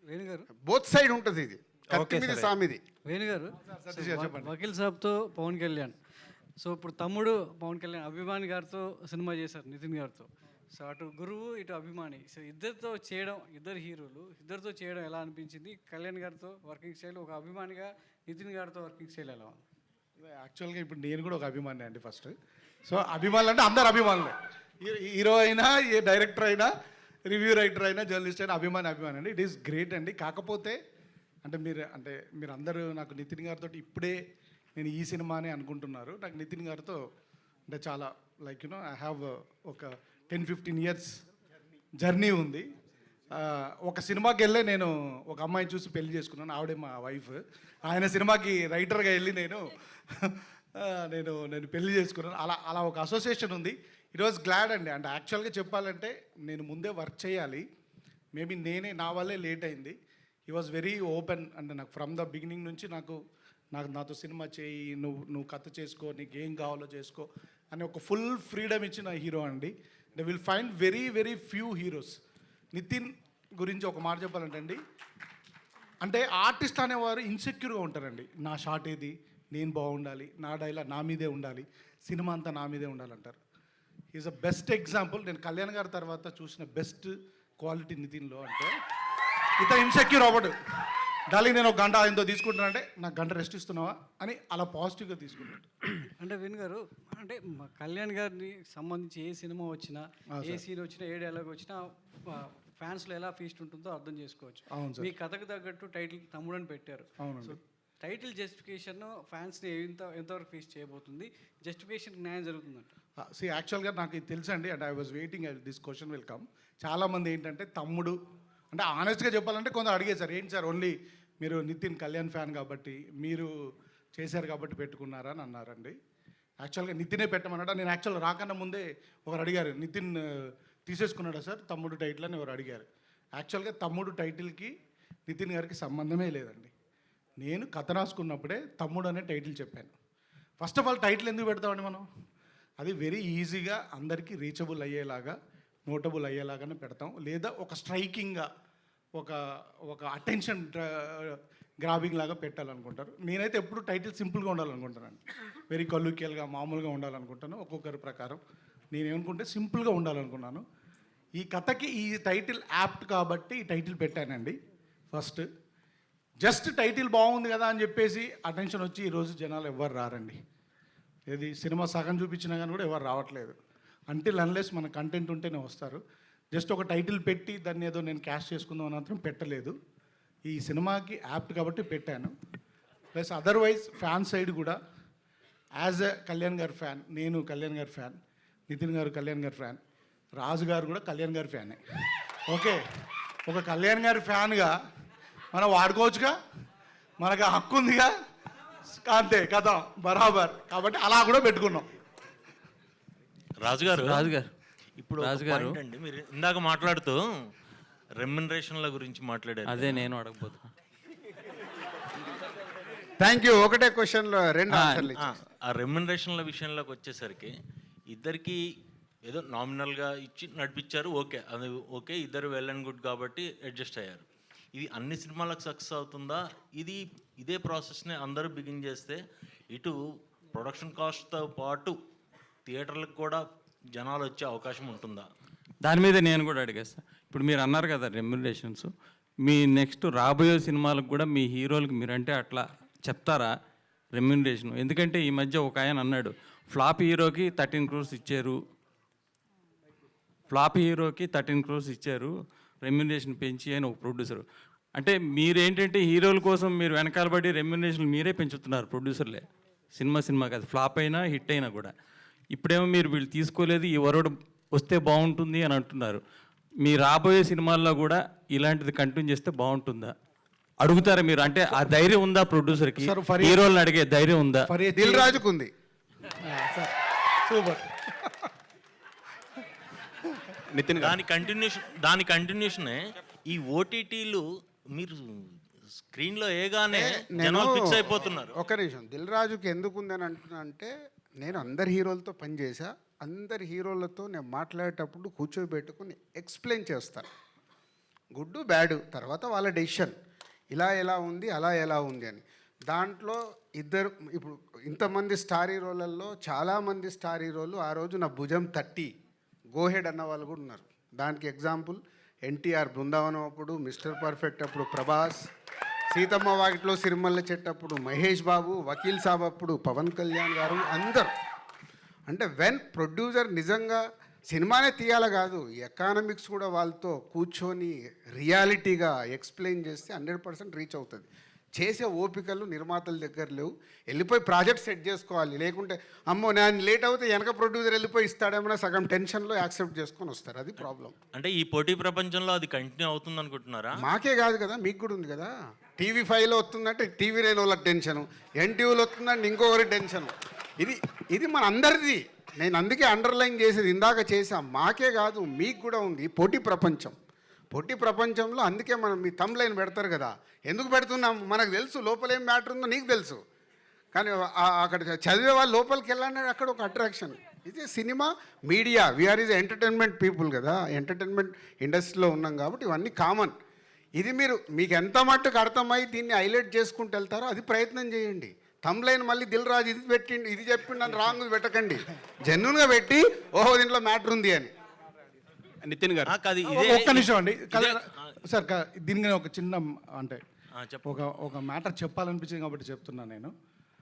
వేణుగారు బోత్ సైడ్ ఉంటుంది ఇది, కత్తి మీద సామిది. వేణుగారు వకీల్ సాబ్తో పవన్ కళ్యాణ్, సో ఇప్పుడు తమ్ముడు పవన్ కళ్యాణ్ అభిమాని గారితో సినిమా చేశారు, నితిన్ గారితో. సో అటు గురువు ఇటు అభిమాని, సో ఇద్దరితో చేయడం, ఇద్దరు హీరోలు ఇద్దరితో చేయడం ఎలా అనిపించింది? కళ్యాణ్ గారితో వర్కింగ్ స్టైల్, ఒక అభిమానిగా నితిన్ గారితో వర్కింగ్ స్టైల్ ఎలా ఉంది? యాక్చువల్గా ఇప్పుడు నేను కూడా ఒక అభిమాని అండి ఫస్ట్. సో అభిమానులు అంటే అందరు అభిమానులే, హీరో అయినా, ఏ డైరెక్టర్ అయినా, రివ్యూ రైటర్ అయినా, జర్నలిస్ట్ అయినా అభిమాని అండి. ఇట్ ఈస్ గ్రేట్ అండి. కాకపోతే మీరు అందరూ నాకు నితిన్ గారితో ఇప్పుడే నేను ఈ సినిమానే అనుకుంటున్నారు. నాకు నితిన్ గారితో అంటే చాలా లైక్ ఐ హ్యావ్ ఒక 10-15 ఇయర్స్ జర్నీ ఉంది. ఒక సినిమాకి వెళ్ళే నేను ఒక అమ్మాయిని చూసి పెళ్లి చేసుకున్నాను, ఆవిడే మా వైఫ్. ఆయన సినిమాకి రైటర్గా వెళ్ళి నేను పెళ్లి చేసుకున్నాను. అలా ఒక అసోసియేషన్ ఉంది. ఇట్ వాజ్ గ్లాడ్ అండి. అంటే యాక్చువల్గా చెప్పాలంటే నేను ముందే వర్క్ చేయాలి, మేబీ నా వల్లే లేట్ అయింది. He was very open. అంటే నాకు ఫ్రమ్ ద బిగినింగ్ నుంచి నాతో సినిమా చేయి, నువ్వు కథ చేసుకో, నీకు ఏం కావాలో చేసుకో అని ఒక ఫుల్ ఫ్రీడమ్ ఇచ్చిన హీరో అండి. They will find very very few heroes. Nithin గురించి ఒక మాట చెప్పాలంటే అండి, అంటే ఆర్టిస్ట్ అనేవారు ఇన్సెక్యూర్గా ఉంటారండి. నా షాట్ ఏది, నేను బాగుండాలి, నా డైలాగ్ నా మీదే ఉండాలి, సినిమా అంతా నా మీదే ఉండాలంటారు. Is a best example. నేను కళ్యాణ్ గారి తర్వాత చూసిన బెస్ట్ క్వాలిటీ నితిన్లో అంటే ఇంత ఇన్సెక్యూర్ అవ్వడు. డార్లింగ్ నేను ఒక గంట ఆయనతో తీసుకుంటానంటే నాకు గంట రెస్ట్ ఇస్తున్నావా అని అలా పాజిటివ్గా తీసుకుంటాడు. అంటే వేణు గారు, అంటే మా కళ్యాణ్ గారిని సంబంధించి ఏ సినిమా వచ్చినా, ఏ సీన్ వచ్చినా, ఏ డైలాగ్ వచ్చినా ఫ్యాన్స్లో ఎలా ఫీస్ట్ ఉంటుందో అర్థం చేసుకోవచ్చు. అవును సార్. మీ కథకు తగ్గట్టు టైటిల్ తమ్ముడు అని పెట్టారు. అవునండి. సో టైటిల్ జస్టిఫికేషన్ ఫ్యాన్స్ని ఎంతవరకు ఫీస్ట్ చేయబోతుంది, జస్టిఫికేషన్ న్యాయం జరుగుతుందంట. యాక్చువల్గా నాకు ఇది తెలుసండి. And I was waiting this question will come. చాలామంది ఏంటంటే తమ్ముడు అంటే ఆనెస్ట్గా చెప్పాలంటే కొందరు అడిగేశారు, ఏంటి సార్ ఓన్లీ మీరు నితిన్ కళ్యాణ్ ఫ్యాన్ కాబట్టి మీరు చేశారు కాబట్టి పెట్టుకున్నారా అని అన్నారండి. యాక్చువల్గా నితినే పెట్టమన్నాడు. నేను యాక్చువల్గా రాకన్నా ముందే ఒకరు అడిగారు, నితిన్ తీసేసుకున్నాడా సార్ తమ్ముడు టైటిల్ అని ఎవరు అడిగారు. యాక్చువల్గా తమ్ముడు టైటిల్కి నితిన్ గారికి సంబంధమే లేదండి. నేను కథ రాసుకున్నప్పుడే తమ్ముడు అనే టైటిల్ చెప్పాను. ఫస్ట్ ఆఫ్ ఆల్ టైటిల్ ఎందుకు పెడతామండి మనం? అది వెరీ ఈజీగా అందరికీ రీచబుల్ అయ్యేలాగా, నోటబుల్ అయ్యేలాగానే పెడతాం. లేదా ఒక స్ట్రైకింగ్గా ఒక అటెన్షన్ గ్రాబింగ్ లాగా పెట్టాలనుకుంటారు. నేనైతే ఎప్పుడు టైటిల్ సింపుల్గా ఉండాలనుకుంటానండి. వెరీ కల్లుకియల్గా మామూలుగా ఉండాలనుకుంటాను. ఒక్కొక్కరి ప్రకారం నేనేమనుకుంటే సింపుల్గా ఉండాలనుకున్నాను. ఈ కథకి ఈ టైటిల్ యాప్ట్ కాబట్టి ఈ టైటిల్ పెట్టానండి. ఫస్ట్ జస్ట్ టైటిల్ బాగుంది కదా అని చెప్పేసి అటెన్షన్ వచ్చి ఈరోజు జనాలు ఎవ్వరు రారండి. ఏది సినిమా సగం చూపించినా కానీ కూడా ఎవరు రావట్లేదు. అంటిల్ అన్లెస్ మన కంటెంట్ ఉంటేనే వస్తారు. జస్ట్ ఒక టైటిల్ పెట్టి దాన్ని ఏదో నేను క్యాష్ చేసుకుందాం అని మాత్రం పెట్టలేదు. ఈ సినిమాకి యాప్ట్ కాబట్టి పెట్టాను. ప్లస్ అదర్వైజ్ ఫ్యాన్ సైడ్ కూడా యాజ్ ఎ కళ్యాణ్ గారి ఫ్యాన్, నేను కళ్యాణ్ గారి ఫ్యాన్, నితిన్ గారు కళ్యాణ్ గారి ఫ్యాన్, రాజు గారు కూడా కళ్యాణ్ గారి ఫ్యానే. ఓకే, ఒక కళ్యాణ్ గారి ఫ్యాన్గా మనం వాడుకోవచ్చుగా, మనకు హక్కు ఉందిగా, అంతే కదా బరాబర్. కాబట్టి అలా కూడా పెట్టుకున్నాం. రాజుగారు ఇప్పుడు రాజుగారు అండి, మీరు ఇందాక మాట్లాడుతూ రెమ్యునరేషన్ల గురించి మాట్లాడారు. అదే నేను అడగబోతున్నా. Thank you. ఒకటే క్వశ్చన్లో రెండు ఆన్సర్లు. ఆ రెమ్యునరేషన్ల విషయంలోకి వచ్చేసరికి ఇద్దరికి ఏదో నామినల్గా ఇచ్చి నడిపించారు. ఓకే, అది ఓకే, ఇద్దరు వెల్ అండ్ గుడ్ కాబట్టి అడ్జస్ట్ అయ్యారు. ఇది అన్ని సినిమాలకు సక్సెస్ అవుతుందా? ఇదే ప్రాసెస్ని అందరూ బిగిన్ చేస్తే ఇటు ప్రొడక్షన్ కాస్ట్తో పాటు థియేటర్లకు కూడా జనాలు వచ్చే అవకాశం ఉంటుందా? దాని మీద నేను కూడా అడిగేస్తాను. ఇప్పుడు మీరు అన్నారు కదా రెమ్యునరేషన్స్, మీ నెక్స్ట్ రాబోయే సినిమాలకు కూడా మీ హీరోలకు మీరంటే అట్లా చెప్తారా రెమ్యునరేషన్? ఎందుకంటే ఈ మధ్య ఒక ఆయన అన్నాడు, ఫ్లాప్ హీరోకి 13 crores ఇచ్చారు, రెమ్యునరేషన్ పెంచి అని ఒక ప్రొడ్యూసర్. అంటే మీరేంటంటే హీరోల కోసం మీరు వెనకాల పడి రెమ్యునరేషన్ మీరే పెంచుతున్నారు ప్రొడ్యూసర్లే. సినిమా కాదు, ఫ్లాప్ అయినా హిట్ అయినా కూడా. ఇప్పుడేమో మీరు వీళ్ళు తీసుకోలేదు, ఈ వరడు వస్తే బాగుంటుంది అని అంటున్నారు. మీ రాబోయే సినిమాల్లో కూడా ఇలాంటిది కంటిన్యూ చేస్తే బాగుంటుందా అడుగుతారా మీరు? అంటే ఆ ధైర్యం ఉందా ప్రొడ్యూసర్కి? హీరోలను అడిగే ధైర్యం ఉందా? దిల్ రాజుకు ఉంది. సూపర్. దాని కంటిన్యూషనే ఈ ఓటీటీలు మీరు స్క్రీన్లో ఏగానే జనాలు ఫిక్స్ అయిపోతున్నారు. ఒక నిమిషం, దిల్ రాజుకి ఎందుకు ఉందని అంటున్నా అంటే, నేను అందరి హీరోలతో పనిచేసా. అందరి హీరోలతో నేను మాట్లాడేటప్పుడు కూర్చోబెట్టుకుని ఎక్స్ప్లెయిన్ చేస్తాను, గుడ్ బ్యాడ్, తర్వాత వాళ్ళ డెసిషన్, ఇలా ఎలా ఉంది అలా ఎలా ఉంది అని. దాంట్లో ఇప్పుడు ఇంతమంది స్టార్ హీరోలలో చాలామంది స్టార్ హీరోలు ఆ రోజు నా భుజం తట్టి గోహెడ్ అన్న వాళ్ళు కూడా ఉన్నారు. దానికి ఎగ్జాంపుల్ ఎన్టీఆర్ బృందావనం అప్పుడు, మిస్టర్ పర్ఫెక్ట్ అప్పుడు ప్రభాస్, సీతమ్మ వాకిట్లో సిరిమల్ల చెట్టు అప్పుడు మహేష్ బాబు, వకీల్ సాబ్ అప్పుడు పవన్ కళ్యాణ్ గారు, అందరు. అంటే వెన్ ప్రొడ్యూసర్ నిజంగా సినిమానే తీయాల కాదు, ఎకానమిక్స్ కూడా వాళ్ళతో కూర్చొని రియాలిటీగా ఎక్స్ప్లెయిన్ చేస్తే 100% రీచ్ అవుతుంది. చేసే ఓపికలు నిర్మాతల దగ్గర లేవు. వెళ్ళిపోయి ప్రాజెక్ట్ సెట్ చేసుకోవాలి. లేకుంటే అమ్మో నేను లేట్ అవుతే వెనక ప్రొడ్యూసర్ వెళ్ళిపోయి ఇస్తాడేమన్నా సగం టెన్షన్లో యాక్సెప్ట్ చేసుకొని వస్తారు. అది ప్రాబ్లం. అంటే ఈ పోటీ ప్రపంచంలో అది కంటిన్యూ అవుతుంది అనుకుంటున్నారా? మాకే కాదు కదా, మీకు కూడా ఉంది కదా. TV5లో వస్తుందంటే TV9 వాళ్ళకి టెన్షను, NTVలో వస్తుందంటే ఇంకొకరి టెన్షను. ఇది మన అందరిది. నేను అందుకే అండర్లైన్ చేసేది ఇందాక చేసాం. మాకే కాదు, మీకు కూడా ఉంది పోటీ ప్రపంచం. పోటీ ప్రపంచంలో అందుకే మనం మీ థంబ్ లైన్ పెడతారు కదా, ఎందుకు పెడుతున్నాం మనకు తెలుసు, లోపల ఏం మ్యాటర్ ఉందో నీకు తెలుసు. కానీ అక్కడ చదివే వాళ్ళు లోపలికి వెళ్ళాలని అక్కడ ఒక అట్రాక్షన్. ఇది cinema media, we're is entertainment people కదా, ఎంటర్టైన్మెంట్ ఇండస్ట్రీలో ఉన్నాం కాబట్టి ఇవన్నీ కామన్. ఇది మీకు ఎంత మట్టుకు అర్థమై దీన్ని హైలైట్ చేసుకుంటూ వెళ్తారో అది ప్రయత్నం చేయండి. తమ్లైన్ మళ్ళీ దిల్ రాజు ఇది పెట్టిండి, ఇది చెప్పిండి అని రాంగ్ పెట్టకండి. జెన్యున్గా పెట్టి ఓహో దీంట్లో మ్యాటర్ ఉంది అని. నితిన్ గారు కాదు ఒక్క నిమిషం అండి సార్, దీనికి ఒక చిన్న అంటే ఒక మ్యాటర్ చెప్పాలనిపించింది కాబట్టి చెప్తున్నాను నేను.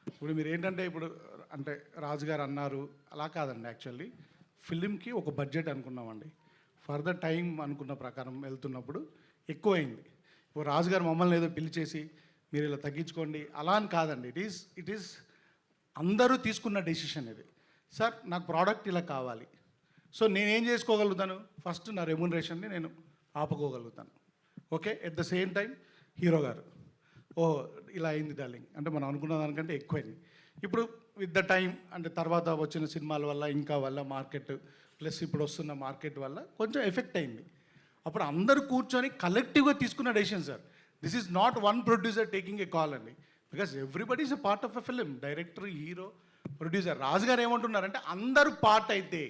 ఇప్పుడు మీరు ఏంటంటే ఇప్పుడు అంటే రాజు గారు అన్నారు అలా కాదండి. యాక్చువల్లీ ఫిలింకి ఒక బడ్జెట్ అనుకున్నామండి. ఫర్దర్ టైం అనుకున్న ప్రకారం వెళ్తున్నప్పుడు ఎక్కువైంది. ఇప్పుడు రాజు గారు మమ్మల్ని ఏదో పిలిచేసి మీరు ఇలా తగ్గించుకోండి అలా అని కాదండి. ఇట్ ఈస్ అందరూ తీసుకున్న డెసిషన్ ఇది. సార్ నాకు ప్రోడక్ట్ ఇలా కావాలి, సో నేనేం చేసుకోగలుగుతాను, ఫస్ట్ నా రెమ్యునరేషన్ని నేను ఆపుకోగలుగుతాను. Okay, at the same time hero garu ఇలా అయింది డార్లింగ్ అంటే మనం అనుకున్న దానికంటే ఎక్కువైంది. ఇప్పుడు విత్ ద టైం అంటే తర్వాత వచ్చిన సినిమాల వల్ల ఇంకా వల్ల మార్కెట్ ప్లస్ ఇప్పుడు వస్తున్న మార్కెట్ వల్ల కొంచెం ఎఫెక్ట్ అయింది. అప్పుడు అందరూ కూర్చొని కలెక్టివ్గా తీసుకున్న decision sir. This is not one producer taking a call అండి, because everybody is a part of a film. Director, hero, producer. Raju garu ఏమంటున్నారంటే అందరూ పార్ట్ అయితే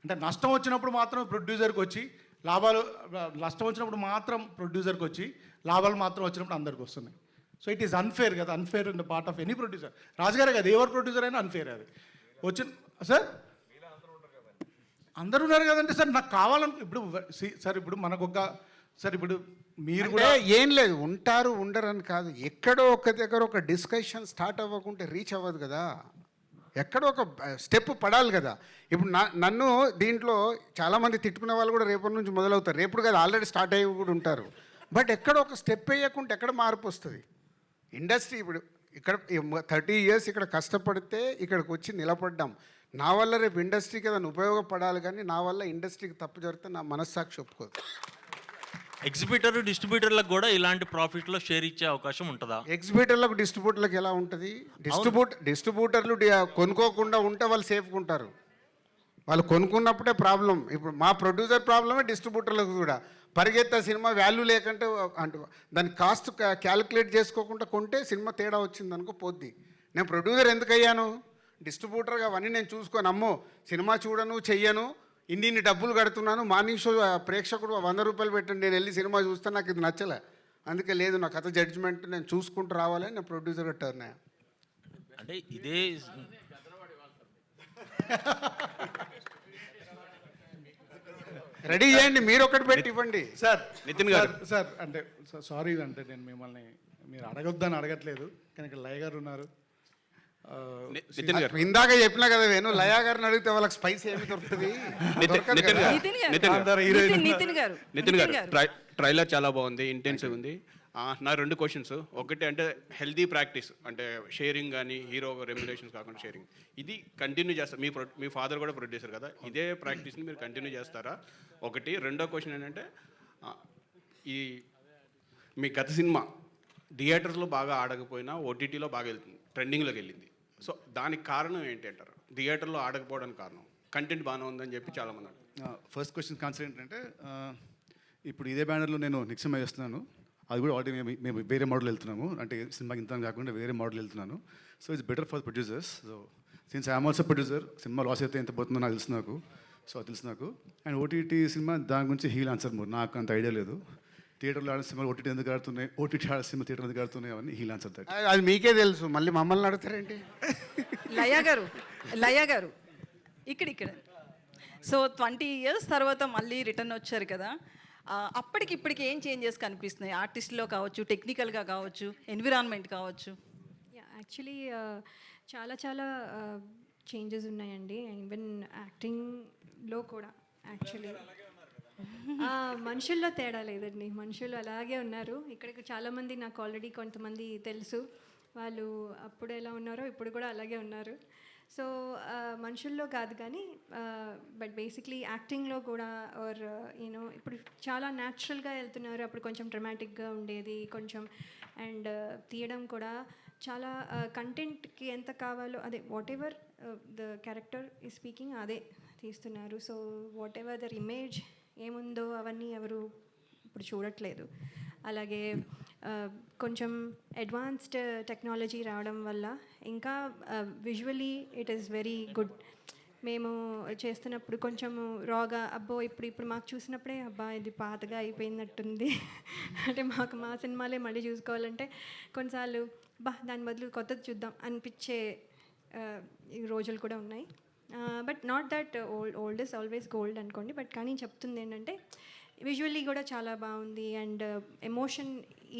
అంటే నష్టం వచ్చినప్పుడు మాత్రం ప్రొడ్యూసర్కి వచ్చి లాభాలు, నష్టం వచ్చినప్పుడు మాత్రం ప్రొడ్యూసర్కి వచ్చి లాభాలు మాత్రం వచ్చినప్పుడు అందరికి వస్తున్నాయి. సో ఇట్ ఈస్ అన్ఫేర్ కదా, unfair in the part of any producer. రాజుగారే కదా, ఎవరు ప్రొడ్యూసర్ అయినా అన్ఫేర్ అది వచ్చిన. సార్ అందరూ ఉన్నారు కదంటే సార్ నాకు కావాలని ఇప్పుడు సార్ ఇప్పుడు మనకొక సార్ ఇప్పుడు మీరు కూడా ఏం లేదు ఉంటారు ఉండరు అని కాదు, ఎక్కడో ఒక దగ్గర ఒక డిస్కషన్ స్టార్ట్ అవ్వకుంటే రీచ్ అవ్వదు కదా, ఎక్కడో ఒక స్టెప్ పడాలి కదా. ఇప్పుడు నన్ను దీంట్లో చాలామంది తిట్టుకునే వాళ్ళు కూడా రేపటి నుంచి మొదలవుతారు, రేపుడు కదా ఆల్రెడీ స్టార్ట్ అయ్యి కూడా ఉంటారు. బట్ ఎక్కడ ఒక స్టెప్ వేయకుంటే ఎక్కడ మార్పు వస్తుంది? ఇండస్ట్రీ ఇప్పుడు ఇక్కడ 30 years ఇక్కడ కష్టపడితే ఇక్కడికి వచ్చి నిలబడ్డాం. నా వల్ల రేపు ఇండస్ట్రీకి ఏదైనా ఉపయోగపడాలి, కానీ నా వల్ల ఇండస్ట్రీకి తప్పు జరిగితే నా మనస్సాక్షి ఒప్పుకోదు. ఎగ్జిబిటర్ డిస్ట్రిబ్యూటర్లకు కూడా ఇలాంటి ప్రాఫిట్లో షేర్ ఇచ్చే అవకాశం ఉంటుందా? ఎగ్జిబిటర్లకు డిస్ట్రిబ్యూటర్లకు ఎలా ఉంటుంది? డిస్ట్రిబ్యూటర్లు కొనుక్కోకుండా ఉంటే వాళ్ళు సేఫ్గా ఉంటారు. వాళ్ళు కొనుక్కున్నప్పుడే ప్రాబ్లం. ఇప్పుడు మా ప్రొడ్యూసర్ ప్రాబ్లమే డిస్ట్రిబ్యూటర్లకు కూడా. పరిగెత్త సినిమా వాల్యూ లేకుంటే అంటే దాని కాస్ట్ క్యాలిక్యులేట్ చేసుకోకుండా కొంటే సినిమా తేడా వచ్చింది అనుకో పోద్ది. నేను ప్రొడ్యూసర్ ఎందుకు అయ్యాను? డిస్ట్రిబ్యూటర్గా అవన్నీ నేను చూసుకొని అమ్మో సినిమా చూడను చెయ్యను, ఇన్ని డబ్బులు కడుతున్నాను, మార్నింగ్ షో ప్రేక్షకుడు 100 రూపాయలు పెట్టండి, నేను వెళ్ళి సినిమా చూస్తాను, నాకు ఇది నచ్చలే, అందుకే లేదు నా కథ జడ్జిమెంట్ నేను చూసుకుంటూ రావాలని నేను ప్రొడ్యూసర్గా టర్న్ అయ్యా. అంటే ఇదే రెడీ చేయండి, మీరు ఒకటి పెట్టి ఇవ్వండి. సార్ నితిన్ గారు సార్ అంటే సారీ అంటే నేను మిమ్మల్ని మీరు అడగొద్దని అడగట్లేదు, కానీ ఇక్కడ లయ గారు ఉన్నారు. నితిన్ గారు ఇందాక చెప్పినా కదా వేణు, లయా గారిని అడిగితే వాళ్ళకి స్పైస్ ఏమి దొరుకుతుంది? నితిన్ గారు ట్రైలర్ చాలా బాగుంది, ఇంటెన్సివ్ ఉంది. నా 2 క్వశ్చన్స్. ఒకటి అంటే హెల్దీ ప్రాక్టీస్ అంటే షేరింగ్ కానీ హీరో రెమ్యునరేషన్స్ కాకుండా షేరింగ్, ఇది కంటిన్యూ చేస్తారు. మీ ఫాదర్ కూడా ప్రొడ్యూసర్ కదా, ఇదే ప్రాక్టీస్ని మీరు కంటిన్యూ చేస్తారా? ఒకటి. రెండో క్వశ్చన్ ఏంటంటే ఈ మీ గత సినిమా థియేటర్స్లో బాగా ఆడకపోయినా ఓటీటీలో బాగా వెళ్తుంది, ట్రెండింగ్లోకి వెళ్ళింది. సో దానికి కారణం ఏంటి అంటారు? థియేటర్లో ఆడకపోవడానికి కారణం కంటెంట్ బాగానే ఉందని చెప్పి చాలామంది అంటారు. ఫస్ట్ క్వశ్చన్ కాన్సర్ ఏంటంటే ఇప్పుడు ఇదే బ్యానర్లో నేను నిక్సమ్ చేస్తున్నాను, అది కూడా ఆల్రెడీ మేము వేరే మోడల్ వెళ్తున్నాము, అంటే సినిమాకి ఇంత కాకుండా వేరే మోడల్ వెళ్తున్నాను. So it's better for producers. So since I'm also producer, cinema loss అయితే ఎంత పోతుందో నాకు తెలుసు, నాకు. అండ్ ఓటీటీ సినిమా దాని గురించి హీల్ ఆన్సర్ మోర్, నాకు అంత ఐడియా లేదు. థియేటర్లో ఆడే సినిమాలు ఓటీటీ ఎందుకు ఆడుతున్నాయి, ఓటీటీ ఆడే సినిమా థియేటర్ ఎందుకు ఆడుతున్నాయి అవన్నీ హీల్ ఆన్సర్ దట్. అది మీకే తెలుసు, మళ్ళీ మమ్మల్ని అడుగుతారేంటి? లయ గారు ఇక్కడ సో 20 years తర్వాత మళ్ళీ రిటర్న్ వచ్చారు కదా, అప్పటికి ఇప్పటికి ఏం చేంజెస్ కనిపిస్తున్నాయి? ఆర్టిస్ట్లో కావచ్చు, టెక్నికల్గా కావచ్చు, ఎన్విరాన్మెంట్ కావచ్చు. యాక్చువల్లీ చాలా చాలా చేంజెస్ ఉన్నాయండి. ఈవెన్ యాక్టింగ్లో కూడా యాక్చువల్లీ మనుషుల్లో తేడా లేదండి, మనుషులు అలాగే ఉన్నారు. ఇక్కడికి చాలామంది నాకు ఆల్రెడీ కొంతమంది తెలుసు, వాళ్ళు అప్పుడు ఎలా ఉన్నారో ఇప్పుడు కూడా అలాగే ఉన్నారు. సో మనుషుల్లో కాదు కానీ బట్ బేసిక్లీ యాక్టింగ్లో కూడా ఆర్ యూనో ఇప్పుడు చాలా న్యాచురల్గా వెళ్తున్నారు. అప్పుడు కొంచెం డ్రమాటిక్గా ఉండేది కొంచెం, అండ్ తీయడం కూడా చాలా కంటెంట్కి ఎంత కావాలో అదే వాట్ ఎవర్ ద క్యారెక్టర్ ఈ స్పీకింగ్ అదే తీస్తున్నారు. So whatever their image ఏముందో అవన్నీ ఎవరు ఇప్పుడు చూడట్లేదు. అలాగే కొంచెం అడ్వాన్స్డ్ టెక్నాలజీ రావడం వల్ల ఇంకా visually it is very good. మేము చేస్తున్నప్పుడు కొంచెము రాగా అబ్బో ఇప్పుడు మాకు చూసినప్పుడే అబ్బా ఇది పాతగా అయిపోయినట్టుంది అంటే మాకు మా సినిమాలే మళ్ళీ చూసుకోవాలంటే కొన్నిసార్లు దాని బదులు కొత్తది చూద్దాం అనిపించే ఈ రోజులు కూడా ఉన్నాయి. But not that old is always gold అనుకోండి, బట్ కానీ చెప్తుంది ఏంటంటే విజువల్లీ కూడా చాలా బాగుంది అండ్ ఎమోషన్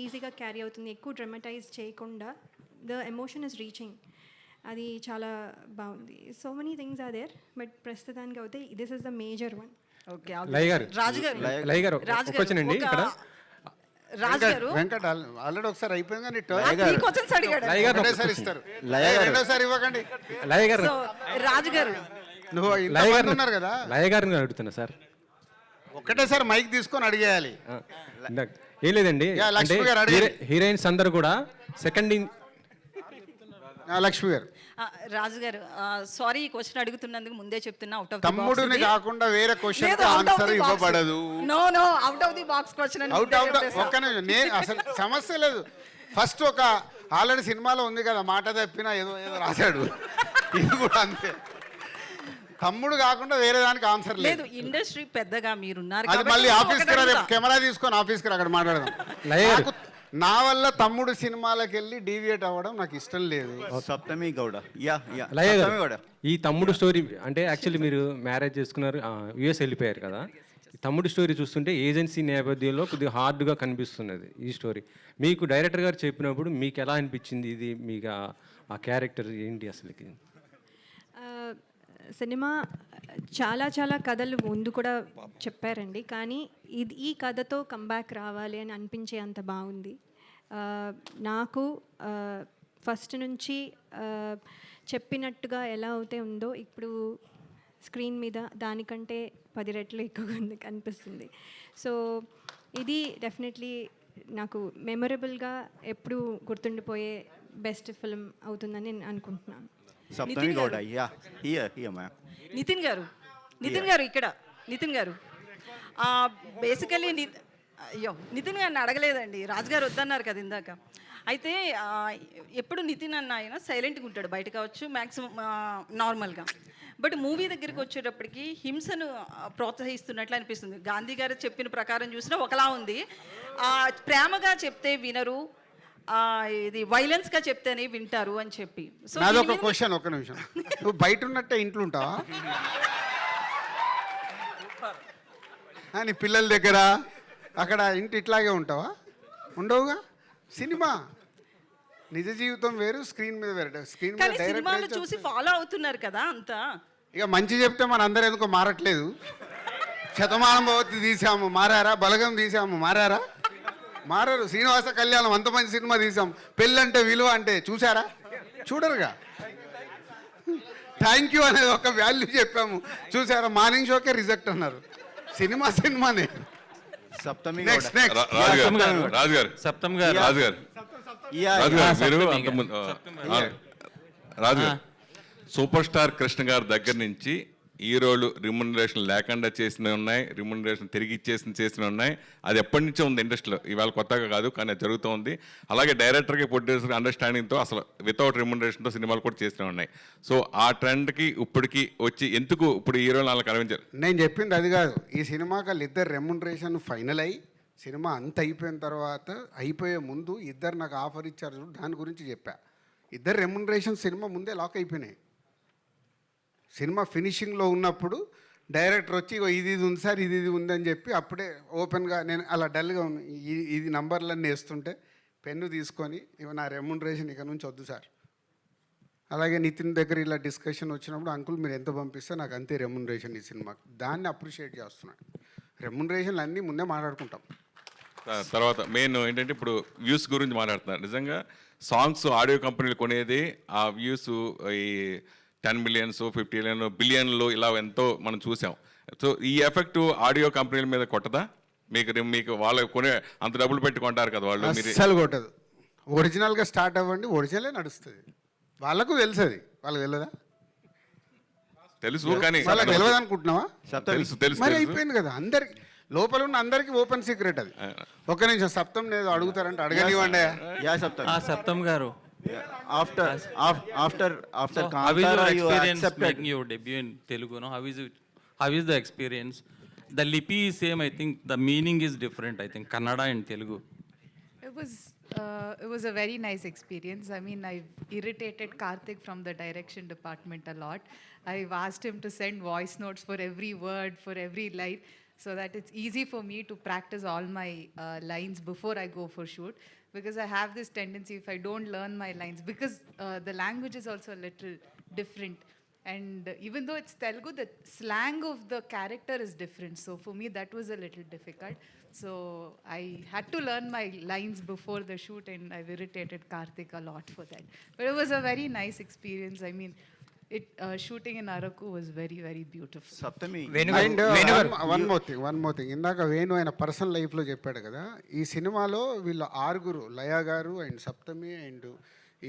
ఈజీగా క్యారీ అవుతుంది, ఎక్కువ డ్రమటైజ్ చేయకుండా ద ఎమోషన్ ఇస్ రీచింగ్, అది చాలా బాగుంది. So many things are there, but ప్రస్తుతానికి అయితే this is the major one. Okay Laya garu Laya గారు వచ్చానండి ఇక్కడ. రాజు గారు వెంకట్ ఆల్రెడీ ఒకసారి అయిపోయింది కానీ క్వశ్చన్స్ అడిగాడు. లయ గారు ఒకటేసారి ఇస్తారు, రెండోసారి ఇవ్వకండి. లయ గారు సో రాజు గారు నువ్వు లయ ఇంతమంది గారు ఉన్నారు కదా, లయ గారిని అడుగుతున్నా సార్. ఒకటేసారి మైక్ తీసుకొని అడిగేయాలి. ఏం లేదండి, యా, అంటే లక్ష్మి గారు అడగండి. హీరోయిన్స్ అందరు కూడా సెకండ్ లక్ష్మి గారు. రాజు గారు సారీ ఈ క్వశ్చన్ అడుగుతున్నందుకు ముందే చెప్తున్నా, అవుట్ ఆఫ్ తమ్ముడిని కాకుండా వేరే క్వశ్చన్ ఆన్సర్ ఇవ్వబడదు. No out of the box question out ఒక్క నిమిషం, నేను అసలు సమస్య లేదు. ఫస్ట్ ఒక ఆల్రెడీ సినిమాలో ఉంది కదా, మాట తప్పినా ఏదో రాశాడు, ఇది కూడా అంతే. తమ్ముడు కాకుండా వేరే దానికి ఆన్సర్ లేదు. ఇండస్ట్రీ పెద్దగా మీరున్నారు అది మళ్ళీ ఆఫీస్కి రా, కెమెరా తీసుకొని ఆఫీస్కి రా, అక్కడ మాట్లాడదాం. నాకు నా వల్ల తమ్ముడు సినిమాలకు వెళ్ళి డీవియేట్ అవ్వడం నాకు ఇష్టం లేదు. సప్తమి గౌడ, యా యా లయ గారు, సప్తమి గౌడ. ఈ తమ్ముడు స్టోరీ అంటే యాక్చువల్లీ మీరు మ్యారేజ్ చేసుకున్నారు, యుఎస్ వెళ్ళిపోయారు కదా. ఈ తమ్ముడు స్టోరీ చూస్తుంటే ఏజెన్సీ నేపథ్యంలో కొద్దిగా హార్డ్గా కనిపిస్తున్నది ఈ స్టోరీ. మీకు డైరెక్టర్ గారు చెప్పినప్పుడు మీకు ఎలా అనిపించింది, ఇది మీకు ఆ క్యారెక్టర్ ఏంటి అసలుకి? సినిమా చాలా చాలా కథలు ముందు కూడా చెప్పారండి, కానీ ఈ కథతో కంబ్యాక్ రావాలి అని అనిపించే అంత బాగుంది. నాకు ఫస్ట్ నుంచి చెప్పినట్టుగా ఎలా అయితే ఉందో ఇప్పుడు స్క్రీన్ మీద దానికంటే 10 రెట్లు ఎక్కువగా ఉంది అనిపిస్తుంది. సో ఇది డెఫినెట్లీ నాకు మెమొరబుల్గా ఎప్పుడు గుర్తుండిపోయే బెస్ట్ ఫిల్మ్ అవుతుందని నేను అనుకుంటున్నాను. Saptami Gowda, yeah here ma'am. Nithin garu ఇక్కడ నితిన్ గారు బేసికలీ నితిన్ గారిని అడగలేదండి, రాజు గారు వద్దన్నారు కదా ఇందాక. అయితే ఎప్పుడు నితిన్ అన్న ఆయన సైలెంట్గా ఉంటాడు, బయట కావచ్చు మ్యాక్సిమం నార్మల్గా. బట్ మూవీ దగ్గరికి వచ్చేటప్పటికి హింసను ప్రోత్సహిస్తున్నట్లు అనిపిస్తుంది. గాంధీ గారు చెప్పిన ప్రకారం చూసినా ఒకలా ఉంది, ప్రేమగా చెప్తే వినరు, ఇది వైలెన్స్గా చెప్తేనే వింటారు అని చెప్పి. సో నాదొక క్వశ్చన్, ఒక్క నిమిషం. నువ్వు బయట ఉన్నట్టే ఇంట్లో ఉంటావా? నీ పిల్లల దగ్గర అక్కడ ఇంటి ఇట్లాగే ఉంటావా? ఉండవుగా. సినిమా నిజ జీవితం వేరు, స్క్రీన్ మీద వేరు. స్క్రీన్ మీద సినిమాలు చూసి ఫాలో అవుతున్నారు కదా అంతా. ఇక మంచి చెప్తే మన అందరూ ఎందుకో మారట్లేదు. శతమానం భవతి తీసాము, మారారా? బలగం తీసాము, మారారా? మారారు. శ్రీనివాస కళ్యాణం అంత మంచి సినిమా తీసాం, పెళ్ళంటే విలువ అంటే చూసారా? చూడరుగా. థ్యాంక్ యూ అనేది ఒక వాల్యూ చెప్పాము, చూసారా? మార్నింగ్ షోకే రిజెక్ట్ అన్నారు. సినిమానే. సప్తమి నెక్స్ట్ సప్తమ్ గారు రాజు గారు, సూపర్ స్టార్ కృష్ణ గారి దగ్గర నుంచి హీరోలు రిమ్యునరేషన్ లేకుండా చేసినవి ఉన్నాయి, రిమ్యునరేషన్ తిరిగి చేసినవి ఉన్నాయి. అది ఎప్పటి నుంచో ఉంది ఇండస్ట్రీలో, ఇవాళ కొత్తగా కాదు, కానీ అది జరుగుతూ ఉంది. అలాగే డైరెక్టర్కి ప్రొడ్యూసర్కి అండర్స్టాండింగ్తో అసలు వితౌట్ రిమ్యునరేషన్తో సినిమాలు కూడా చేసినవి ఉన్నాయి. సో ఆ ట్రెండ్కి ఇప్పటికి వచ్చి ఎందుకు ఇప్పుడు హీరోలు వాళ్ళకి కనిపించారు? నేను చెప్పింది అది కాదు. ఈ సినిమాకి వాళ్ళు ఇద్దరు రెమ్యునరేషన్ ఫైనల్ అయ్యి సినిమా అంత అయిపోయిన తర్వాత, అయిపోయే ముందు ఇద్దరు నాకు ఆఫర్ ఇచ్చారు, దాని గురించి చెప్పా. ఇద్దరు రెమ్యునరేషన్ సినిమా ముందే లాక్ అయిపోయినాయి. సినిమా ఫినిషింగ్లో ఉన్నప్పుడు డైరెక్టర్ వచ్చి ఇది ఉంది సార్, ఇది ఉందని చెప్పి అప్పుడే ఓపెన్గా, నేను అలా డల్గా ఇది నంబర్లన్నీ వేస్తుంటే పెన్ను తీసుకొని నా రెమ్యునరేషన్ ఇక నుంచి వద్దు సార్. అలాగే నితిన్ దగ్గర ఇలా డిస్కషన్ వచ్చినప్పుడు, అంకుల్ మీరు ఎంత పంపిస్తే నాకు అంతే రెమ్యునరేషన్ ఈ సినిమాకి, దాన్ని అప్రిషియేట్ చేస్తున్నాడు. రెమ్యునరేషన్లు అన్నీ ముందే మాట్లాడుకుంటాం. తర్వాత మెయిన్ ఏంటంటే ఇప్పుడు వ్యూస్ గురించి మాట్లాడుతున్నారు. నిజంగా సాంగ్స్ ఆడియో కంపెనీలు కొనేది ఆ వ్యూస్ ఈ 10 మిలియన్స్ 50 బిలియన్లు ఇలా ఎంతో మనం చూసాం. సో ఈ ఎఫెక్ట్ ఆడియో కంపెనీల మీద కొట్టదా? మీకు వాళ్ళు కొనే అంత డబ్బులు పెట్టి కొంటారు కదా వాళ్ళు. అస్సలు కొట్టదు. ఒరిజినల్గా స్టార్ట్ అవ్వండి, ఒరిజినలే నడుస్తుంది. వాళ్ళకు తెలుసు, అది వాళ్ళకి తెలియదా? తెలుసు, కానీ వాళ్ళకి తెలియదు అనుకుంటున్నావా? తెలుసు మరి అయిపోయింది కదా. అందరికి లోపల ఉన్న అందరికి ఓపెన్ సీక్రెట్ అది. ఒక్క నిమిషం, సప్తం లేదు అడుగుతారంటే అడగనివ్వండి. సప్తమ్ గారు, After So how is your Kantara, you experience accepted. making your debut in Telugu? No? How is the experience? The lipi is same. I think the meaning is different. I think Kannada and Telugu. It was a very nice experience. I mean, I've irritated Karthik from the direction department a lot. I've asked him to send voice notes for every word, for every line, so that it's easy for me to practice all my lines before I go for shoot. Because I have this tendency, if I don't learn my lines, because the language is also a little different. And even though it's Telugu, the slang of the character is different. So for me, that was a little difficult. So I had to learn my lines before the shoot, and I've irritated Karthik a lot for that. But it was a very nice experience. I mean, shooting in Araku was very, very beautiful. Saptami. And one more thing ఇందాక వేణు ఆయన personal లైఫ్లో చెప్పాడు కదా, ఈ సినిమాలో వీళ్ళు 6 లయా గారు and Saptami and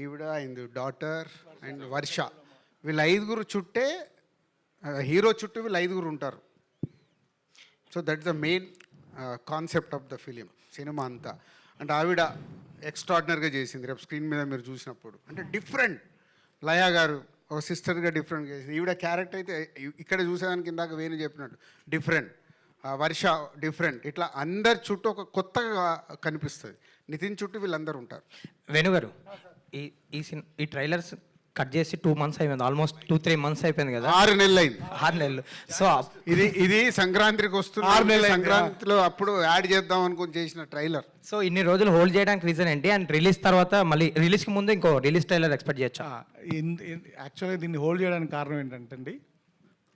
ఈవిడ అండ్ డాటర్ అండ్ వర్ష, వీళ్ళు 5 చుట్టే హీరో చుట్టూ వీళ్ళు 5 ఉంటారు. So that is the main concept of the film cinema అంతా. అంటే ఆవిడ ఎక్స్ట్రాడినరీగా చేసింది, రేపు స్క్రీన్ మీద మీరు చూసినప్పుడు. అంటే డిఫరెంట్, లయా గారు ఒక సిస్టర్గా డిఫరెంట్ చేసింది. ఈవిడ క్యారెక్టర్ అయితే ఇక్కడ చూసేదానికి ఇందాక వేణు చెప్పినట్టు డిఫరెంట్, వర్ష డిఫరెంట్, ఇట్లా అందరి చుట్టూ ఒక కొత్తగా కనిపిస్తుంది. నితిన్ చుట్టూ వీళ్ళందరూ ఉంటారు. వేణుగారు, ఈ ట్రైలర్స్ కట్ చేసి 2 months అయిపోయింది, ఆల్మోస్ట్ 2-3 months అయిపోయింది కదా. 6 నెలలు అయింది. 6 నెలలు. సో ఇది సంక్రాంతికి వస్తుంది. 6 నెలలు సంక్రాంతిలో అప్పుడు యాడ్ చేద్దాం అనుకుని చేసిన ట్రైలర్. సో ఇన్ని రోజులు హోల్డ్ చేయడానికి రీజన్ ఏంటి? అండ్ రిలీజ్ తర్వాత మళ్ళీ రిలీజ్కి ముందు ఇంకో రిలీజ్ ట్రైలర్ ఎక్స్పెక్ట్ చేయొచ్చా? యాక్చువల్గా దీన్ని హోల్డ్ చేయడానికి కారణం ఏంటంటే అండి,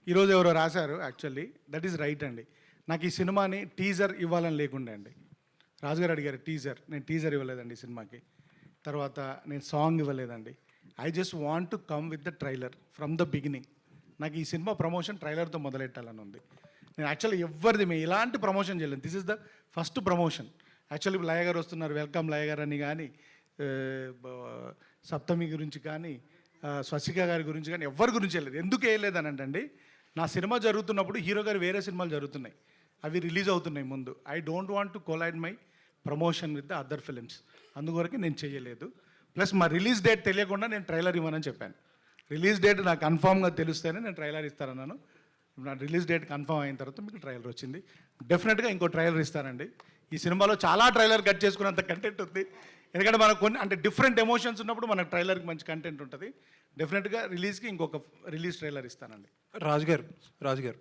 ఈరోజు ఎవరో రాశారు, యాక్చువల్లీ దట్ ఈస్ రైట్ అండి. నాకు ఈ సినిమాని టీజర్ ఇవ్వాలని లేకుండే అండి. రాజుగారు అడిగారు టీజర్, నేను టీజర్ ఇవ్వలేదండి ఈ సినిమాకి. తర్వాత నేను సాంగ్ ఇవ్వలేదండి. I just want to come with the trailer from the beginning. నాకు ఈ సినిమా ప్రమోషన్ ట్రైలర్తో మొదలెట్టాలని ఉంది. నేను యాక్చువల్లీ ఎవరిది ఎలాంటి ప్రమోషన్ చేయలేదు. This is the first promotion. Actually Laya garu వస్తున్నారు, వెల్కమ్ లయ గారు అని కానీ, సప్తమి గురించి కానీ, స్వసిక గారి గురించి కానీ ఎవరి గురించి వెళ్ళలేదు. ఎందుకు వేయలేదని అంటే, నా సినిమా జరుగుతున్నప్పుడు హీరో గారు వేరే సినిమాలు జరుగుతున్నాయి, అవి రిలీజ్ అవుతున్నాయి ముందు. I don't want to collide my promotion with the other films. అందువరకు నేను చేయలేదు. ప్లస్ మా రిలీజ్ డేట్ తెలియకుండా నేను ట్రైలర్ ఇవ్వనని చెప్పాను. రిలీజ్ డేట్ నాకు కన్ఫామ్గా తెలిస్తేనే నేను ట్రైలర్ ఇస్తానన్నాను. నా రిలీజ్ డేట్ కన్ఫామ్ అయిన తర్వాత మీకు ట్రైలర్ వచ్చింది. డెఫినెట్గా ఇంకో ట్రైలర్ ఇస్తానండి. ఈ సినిమాలో చాలా ట్రైలర్ కట్ చేసుకున్నంత కంటెంట్ ఉంది. ఎందుకంటే మనకు కొన్ని అంటే డిఫరెంట్ ఎమోషన్స్ ఉన్నప్పుడు మనకు ట్రైలర్కి మంచి కంటెంట్ ఉంటుంది. డెఫినెట్గా రిలీజ్కి ఇంకొక రిలీజ్ ట్రైలర్ ఇస్తానండి. రాజు గారు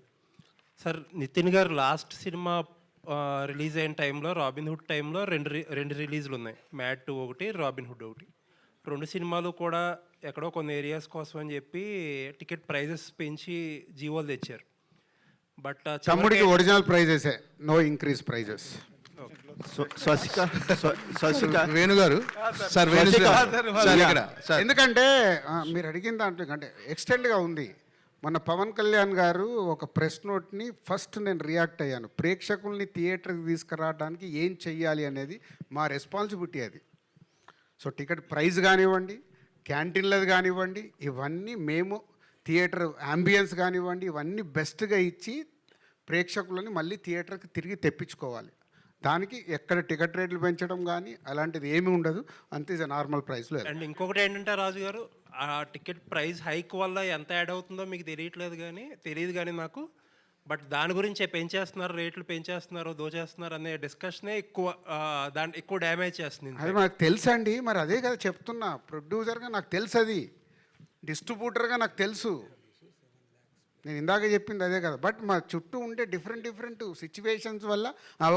సార్, నితిన్ గారు లాస్ట్ సినిమా రిలీజ్ అయిన టైంలో, రాబిన్ హుడ్ టైంలో రెండు రిలీజ్లు ఉన్నాయి. మ్యాడ్ 2 ఒకటి, రాబిన్ హుడ్ ఒకటి. 2 సినిమాలు కూడా ఎక్కడో కొన్ని ఏరియాస్ కోసం అని చెప్పి టికెట్ ప్రైజెస్ పెంచి జీవోలు తెచ్చారు. బట్ తమ్ముడికి ఒరిజినల్ ప్రైజెసే, నో ఇంక్రీజ్ ప్రైజెస్. వేణుగారు సార్, ఎందుకంటే మీరు అడిగిన దాంట్లో అంటే ఎక్స్టెండ్గా ఉంది. మన పవన్ కళ్యాణ్ గారు ఒక ప్రెస్ నోట్ని ఫస్ట్ నేను రియాక్ట్ అయ్యాను. ప్రేక్షకుల్ని థియేటర్కి తీసుకురావడానికి ఏం చెయ్యాలి అనేది మా రెస్పాన్సిబిలిటీ అది. సో టికెట్ ప్రైస్ కానివ్వండి, క్యాంటీన్లది కానివ్వండి, ఇవన్నీ మేము థియేటర్ అంబియన్స్ కానివ్వండి, ఇవన్నీ బెస్ట్గా ఇచ్చి ప్రేక్షకులని మళ్ళీ థియేటర్కి తిరిగి తెప్పించుకోవాలి. దానికి ఎక్కడ టికెట్ రేట్లు పెంచడం కానీ అలాంటిది ఏమీ ఉండదు. అంతే నార్మల్ ప్రైస్లో. అండ్ ఇంకొకటి ఏంటంటే రాజు గారు, ఆ టికెట్ ప్రైస్ హైక్ వల్ల ఎంత యాడ్ అవుతుందో మీకు తెలియదు కానీ నాకు, బట్ దాని గురించే పెంచేస్తున్నారు, రేట్లు పెంచేస్తున్నారు, దోచేస్తున్నారు అనే డిస్కషనే ఎక్కువ డ్యామేజ్ చేస్తుంది. అది నాకు తెలుసండి, మరి అదే కదా చెప్తున్నా. ప్రొడ్యూసర్గా నాకు తెలుసు, అది డిస్ట్రిబ్యూటర్గా నాకు తెలుసు. నేను ఇందాక చెప్పింది అదే కదా. బట్ మా చుట్టూ ఉండే డిఫరెంట్ సిచ్యువేషన్స్ వల్ల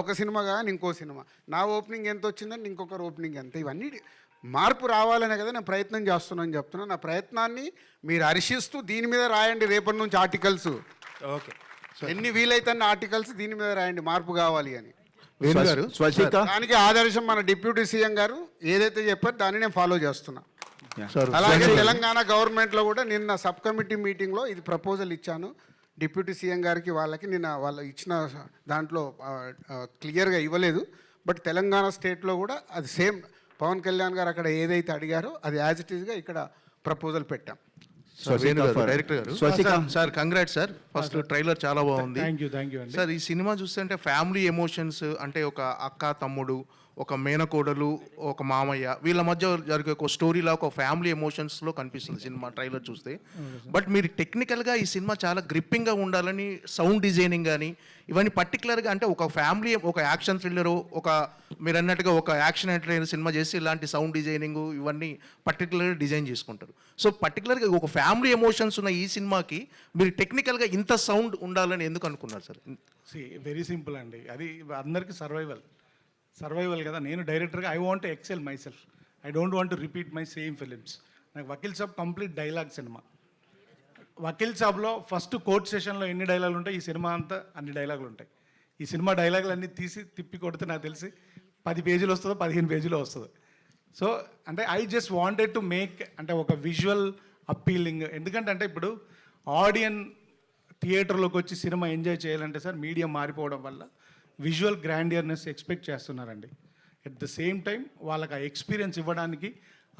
ఒక సినిమా కానీ ఇంకో సినిమా, నా ఓపెనింగ్ ఎంత వచ్చిందని ఇంకొకరు ఓపెనింగ్ ఎంత, ఇవన్నీ మార్పు రావాలనే కదా నేను ప్రయత్నం చేస్తున్నాను చెప్తున్నా. నా ప్రయత్నాన్ని మీరు హర్షిస్తూ దీని మీద రాయండి రేపటి నుంచి ఆర్టికల్స్. ఓకే, ఎన్ని వీలైతే అన్ని ఆర్టికల్స్ దీని మీద రాయండి, మార్పు కావాలి అని. దానికి ఆదర్శం మన డిప్యూటీ సీఎం గారు ఏదైతే చెప్పారో దాన్ని నేను ఫాలో చేస్తున్నా. అలాగే తెలంగాణ గవర్నమెంట్లో కూడా నిన్న సబ్ కమిటీ మీటింగ్లో ఇది ప్రపోజల్ ఇచ్చాను డిప్యూటీ సీఎం గారికి. వాళ్ళకి నిన్న వాళ్ళు ఇచ్చిన దాంట్లో క్లియర్గా ఇవ్వలేదు. బట్ తెలంగాణ స్టేట్లో కూడా అది సేమ్ పవన్ కళ్యాణ్ గారు అక్కడ ఏదైతే అడిగారో అది యాజ్ ఇట్ ఈస్గా ఇక్కడ ప్రపోజల్ పెట్టాం. డైరెక్టర్ గారు sir, congrats sir. First trailer చాలా బాగుంది. థ్యాంక్ యూ అండి సార్. ఈ సినిమా చూస్తుంటే ఫ్యామిలీ ఎమోషన్స్, అంటే ఒక అక్క తమ్ముడు, ఒక మేనకోడలు, ఒక మామయ్య, వీళ్ళ మధ్య జరిగే ఒక స్టోరీలా ఒక ఫ్యామిలీ ఎమోషన్స్లో కనిపిస్తుంది సినిమా ట్రైలర్ చూస్తే. బట్ మీరు టెక్నికల్గా ఈ సినిమా చాలా గ్రిప్పింగ్గా ఉండాలని సౌండ్ డిజైనింగ్ కానీ ఇవన్నీ పర్టికులర్గా, అంటే ఒక ఫ్యామిలీ, ఒక యాక్షన్ థ్రిల్లరు, ఒక మీరు అన్నట్టుగా ఒక యాక్షన్ ఎంటర్టైనర్ సినిమా చేసి ఇలాంటి సౌండ్ డిజైనింగ్ ఇవన్నీ పర్టికులర్గా డిజైన్ చేసుకుంటారు. సో పర్టికులర్గా ఒక ఫ్యామిలీ ఎమోషన్స్ ఉన్న ఈ సినిమాకి మీరు టెక్నికల్గా ఇంత సౌండ్ ఉండాలని ఎందుకు అనుకున్నారు సార్? వెరీ సింపుల్ అండి, అది అందరికీ సర్వైవల్ కదా. నేను డైరెక్టర్గా I want excel myself, I don't want repeat my same films. నాకు Vakeel Saab complete dialogue cinema. Vakeel సాబ్లో ఫస్ట్ కోర్ట్ సెషన్లో ఎన్ని డైలాగులు ఉంటాయి, ఈ సినిమా అంతా అన్ని డైలాగులు ఉంటాయి. ఈ సినిమా డైలాగులు అన్నీ తీసి తిప్పి కొడితే నాకు తెలిసి 10 పేజీలు వస్తుందో 15 పేజీలో వస్తుంది. సో అంటే I just wanted to make అంటే ఒక విజువల్ అప్పీలింగ్. ఎందుకంటే ఇప్పుడు ఆడియన్ థియేటర్లోకి వచ్చి సినిమా ఎంజాయ్ చేయాలంటే సార్ మీడియం మారిపోవడం వల్ల విజువల్ గ్రాండియర్నెస్ ఎక్స్పెక్ట్ చేస్తున్నారండి. ఎట్ ద సేమ్ టైం వాళ్ళకి ఆ ఎక్స్పీరియన్స్ ఇవ్వడానికి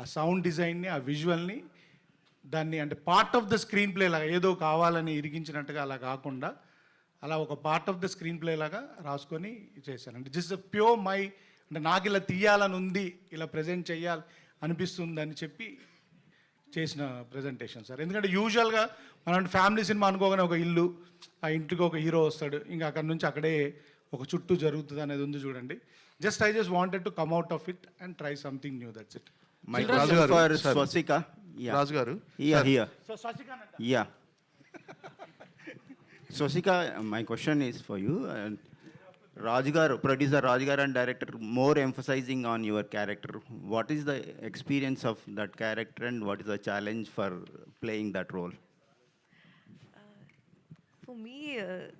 ఆ సౌండ్ డిజైన్ని, ఆ విజువల్ని, దాన్ని అంటే part of the screen play లాగా ఏదో కావాలని ఇరిగించినట్టుగా అలా కాకుండా అలా ఒక part of the screen play లాగా రాసుకొని చేశానండి. జస్ట్ ప్యూర్ మై, అంటే నాకు ఇలా తీయాలని ఉంది, ఇలా ప్రజెంట్ చేయాలి అనిపిస్తుందని చెప్పి చేసిన ప్రజెంటేషన్ సార్. ఎందుకంటే యూజువల్గా మనం ఫ్యామిలీ సినిమా అనుకోగానే ఒక ఇల్లు, ఆ ఇంటికి ఒక హీరో వస్తాడు, ఇంకా అక్కడ నుంచి అక్కడే ఒక చుట్టూ జరుగుతుంది అనేది ఉంది చూడండి. I just wanted to come out of it and try something new, that's it. Raju garu, Swastika, my question is for you. Producer Raj Garu and director more emphasizing on your character. What is the experience of that character and what is the challenge for playing that role? For me,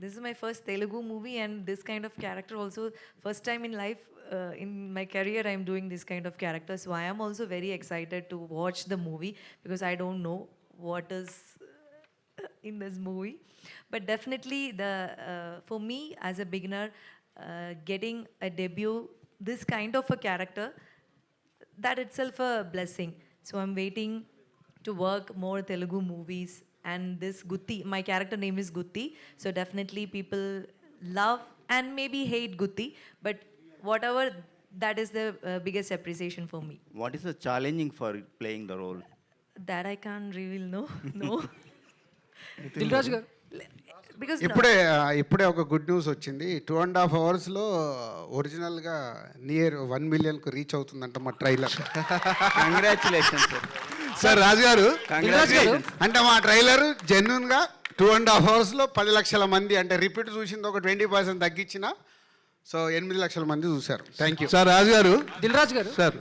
this is my first Telugu movie and this kind of character also first time in life, in my career I am doing this kind of character. So I am also very excited to watch the movie because I don't know what is in this movie. But definitely for me as a beginner, getting a debut this kind of a character, that itself a blessing. So I'm waiting to work more Telugu movies. And this Gutti, my character name is Gutti, so definitely people love and maybe hate Gutti, but whatever, that is the biggest appreciation for me. What is the challenging for playing the role? That I can't reveal, no. Dil Raj గారు, Because ఇప్పుడే ఒక good news వచ్చింది. 2.5 అవర్స్లో ఒరిజినల్గా near 1 మిలియన్కు reach అవుతుందంట మా trailer. Congratulations sir రాజు గారు, అంటే మా ట్రైలర్ జెన్యున్గా 2.5 అవర్స్లో 10 లక్షల మంది, అంటే రిపీట్ చూసింది ఒక 20% తగ్గించిన, సో 8 లక్షల మంది చూశారు. Thank you sir. రాజు గారు, దిల్రాజ్ గారు, సార్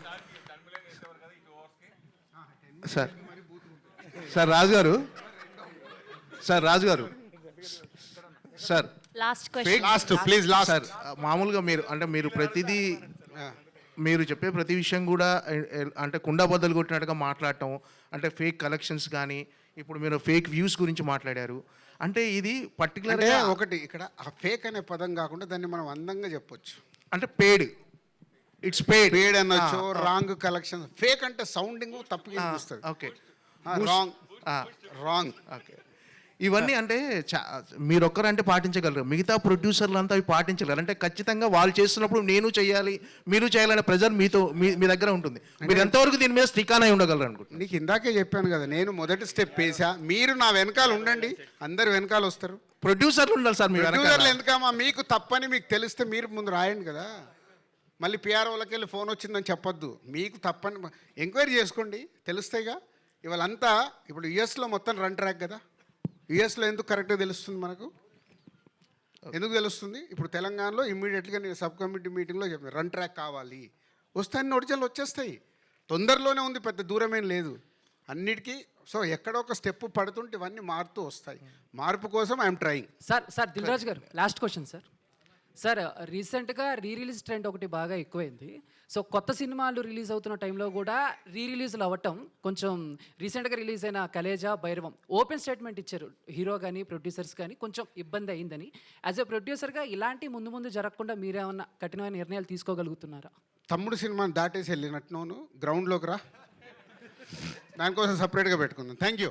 రాజు గారు సార్ ప్లీజ్ లాస్ట్. సార్ మామూలుగా మీరు ప్రతిదీ మీరు చెప్పే ప్రతి విషయం కూడా అంటే కుండ బద్దలు కొట్టినట్టుగా మాట్లాడటం, అంటే ఫేక్ కలెక్షన్స్ కానీ, ఇప్పుడు మీరు ఫేక్ వ్యూస్ గురించి మాట్లాడారు. అంటే ఇది పర్టికులర్గా ఒకటి ఇక్కడ ఆ ఫేక్ అనే పదం కాకుండా దాన్ని మనం అందంగా చెప్పొచ్చు. అంటే పేడ్, ఇట్స్ పేడ్ అనొచ్చు, రాంగ్ కలెక్షన్. ఫేక్ అంటే సౌండింగ్ తప్పుగా అనిపిస్తుంది. Okay, wrong. ఓకే, ఇవన్నీ అంటే మీరు ఒక్కరంటే పాటించగలరు, మిగతా ప్రొడ్యూసర్లు అంతా అవి పాటించగలరు. అంటే ఖచ్చితంగా వాళ్ళు చేస్తున్నప్పుడు నేను చేయాలి, మీరు చేయాలనే ప్రెజర్ మీ దగ్గర ఉంటుంది. మీరు ఎంతవరకు దీని మీద స్టికాన్ అయి ఉండగలరు అనుకుంటున్నాను. నీకు ఇందాకే చెప్పాను కదా, నేను మొదటి స్టెప్ వేసా, మీరు నా వెనకాల ఉండండి, అందరు వెనకాల వస్తారు. ప్రొడ్యూసర్లు ఉండాలి సార్, మీ ప్రొడ్యూసర్లు ఎందుకమ్మా, మీకు తప్పని మీకు తెలిస్తే మీరు ముందు రాయండి కదా. మళ్ళీ పిఆర్ఓలకి వెళ్ళి ఫోన్ వచ్చిందని చెప్పొద్దు. మీకు తప్పని ఎంక్వైరీ చేసుకోండి, తెలుస్తాయిగా. ఇవాళంతా ఇప్పుడు యుఎస్లో మొత్తం రన్ ట్రాక్ కదా. యుఎస్లో ఎందుకు కరెక్ట్గా తెలుస్తుంది మనకు? ఎందుకు తెలుస్తుంది? ఇప్పుడు తెలంగాణలో ఇమ్మీడియట్గా నేను సబ్ కమిటీ మీటింగ్లో చెప్పాను, రన్ ట్రాక్ కావాలి, వస్తాయని ఒరిజినల్ వచ్చేస్తాయి. తొందరలోనే ఉంది, పెద్ద దూరమేం లేదు అన్నిటికీ. సో ఎక్కడో ఒక స్టెప్ పడుతుంటే ఇవన్నీ మారుతూ వస్తాయి. మార్పు కోసం ఐఎమ్ ట్రయింగ్. సార్ దిల్రాజ్ గారు, లాస్ట్ క్వశ్చన్ సార్ రీసెంట్గా రిలీజ్ ట్రెండ్ ఒకటి బాగా ఎక్కువైంది. సో కొత్త సినిమాలు రిలీజ్ అవుతున్న టైంలో కూడా రిలీజ్లు అవ్వటం, కొంచెం రీసెంట్గా రిలీజ్ అయిన కలేజా, భైరవం ఓపెన్ స్టేట్మెంట్ ఇచ్చారు హీరో కానీ ప్రొడ్యూసర్స్ కానీ, కొంచెం ఇబ్బంది అయిందని. యాజ్ ఎ ప్రొడ్యూసర్గా ఇలాంటి ముందు జరగకుండా మీరేమన్నా కఠినమైన నిర్ణయాలు తీసుకోగలుగుతున్నారా? తమ్ముడు సినిమాని దాటేసి వెళ్ళినట్టు గ్రౌండ్లోకి రా, దానికోసం సపరేట్గా పెట్టుకుందాం. Thank you.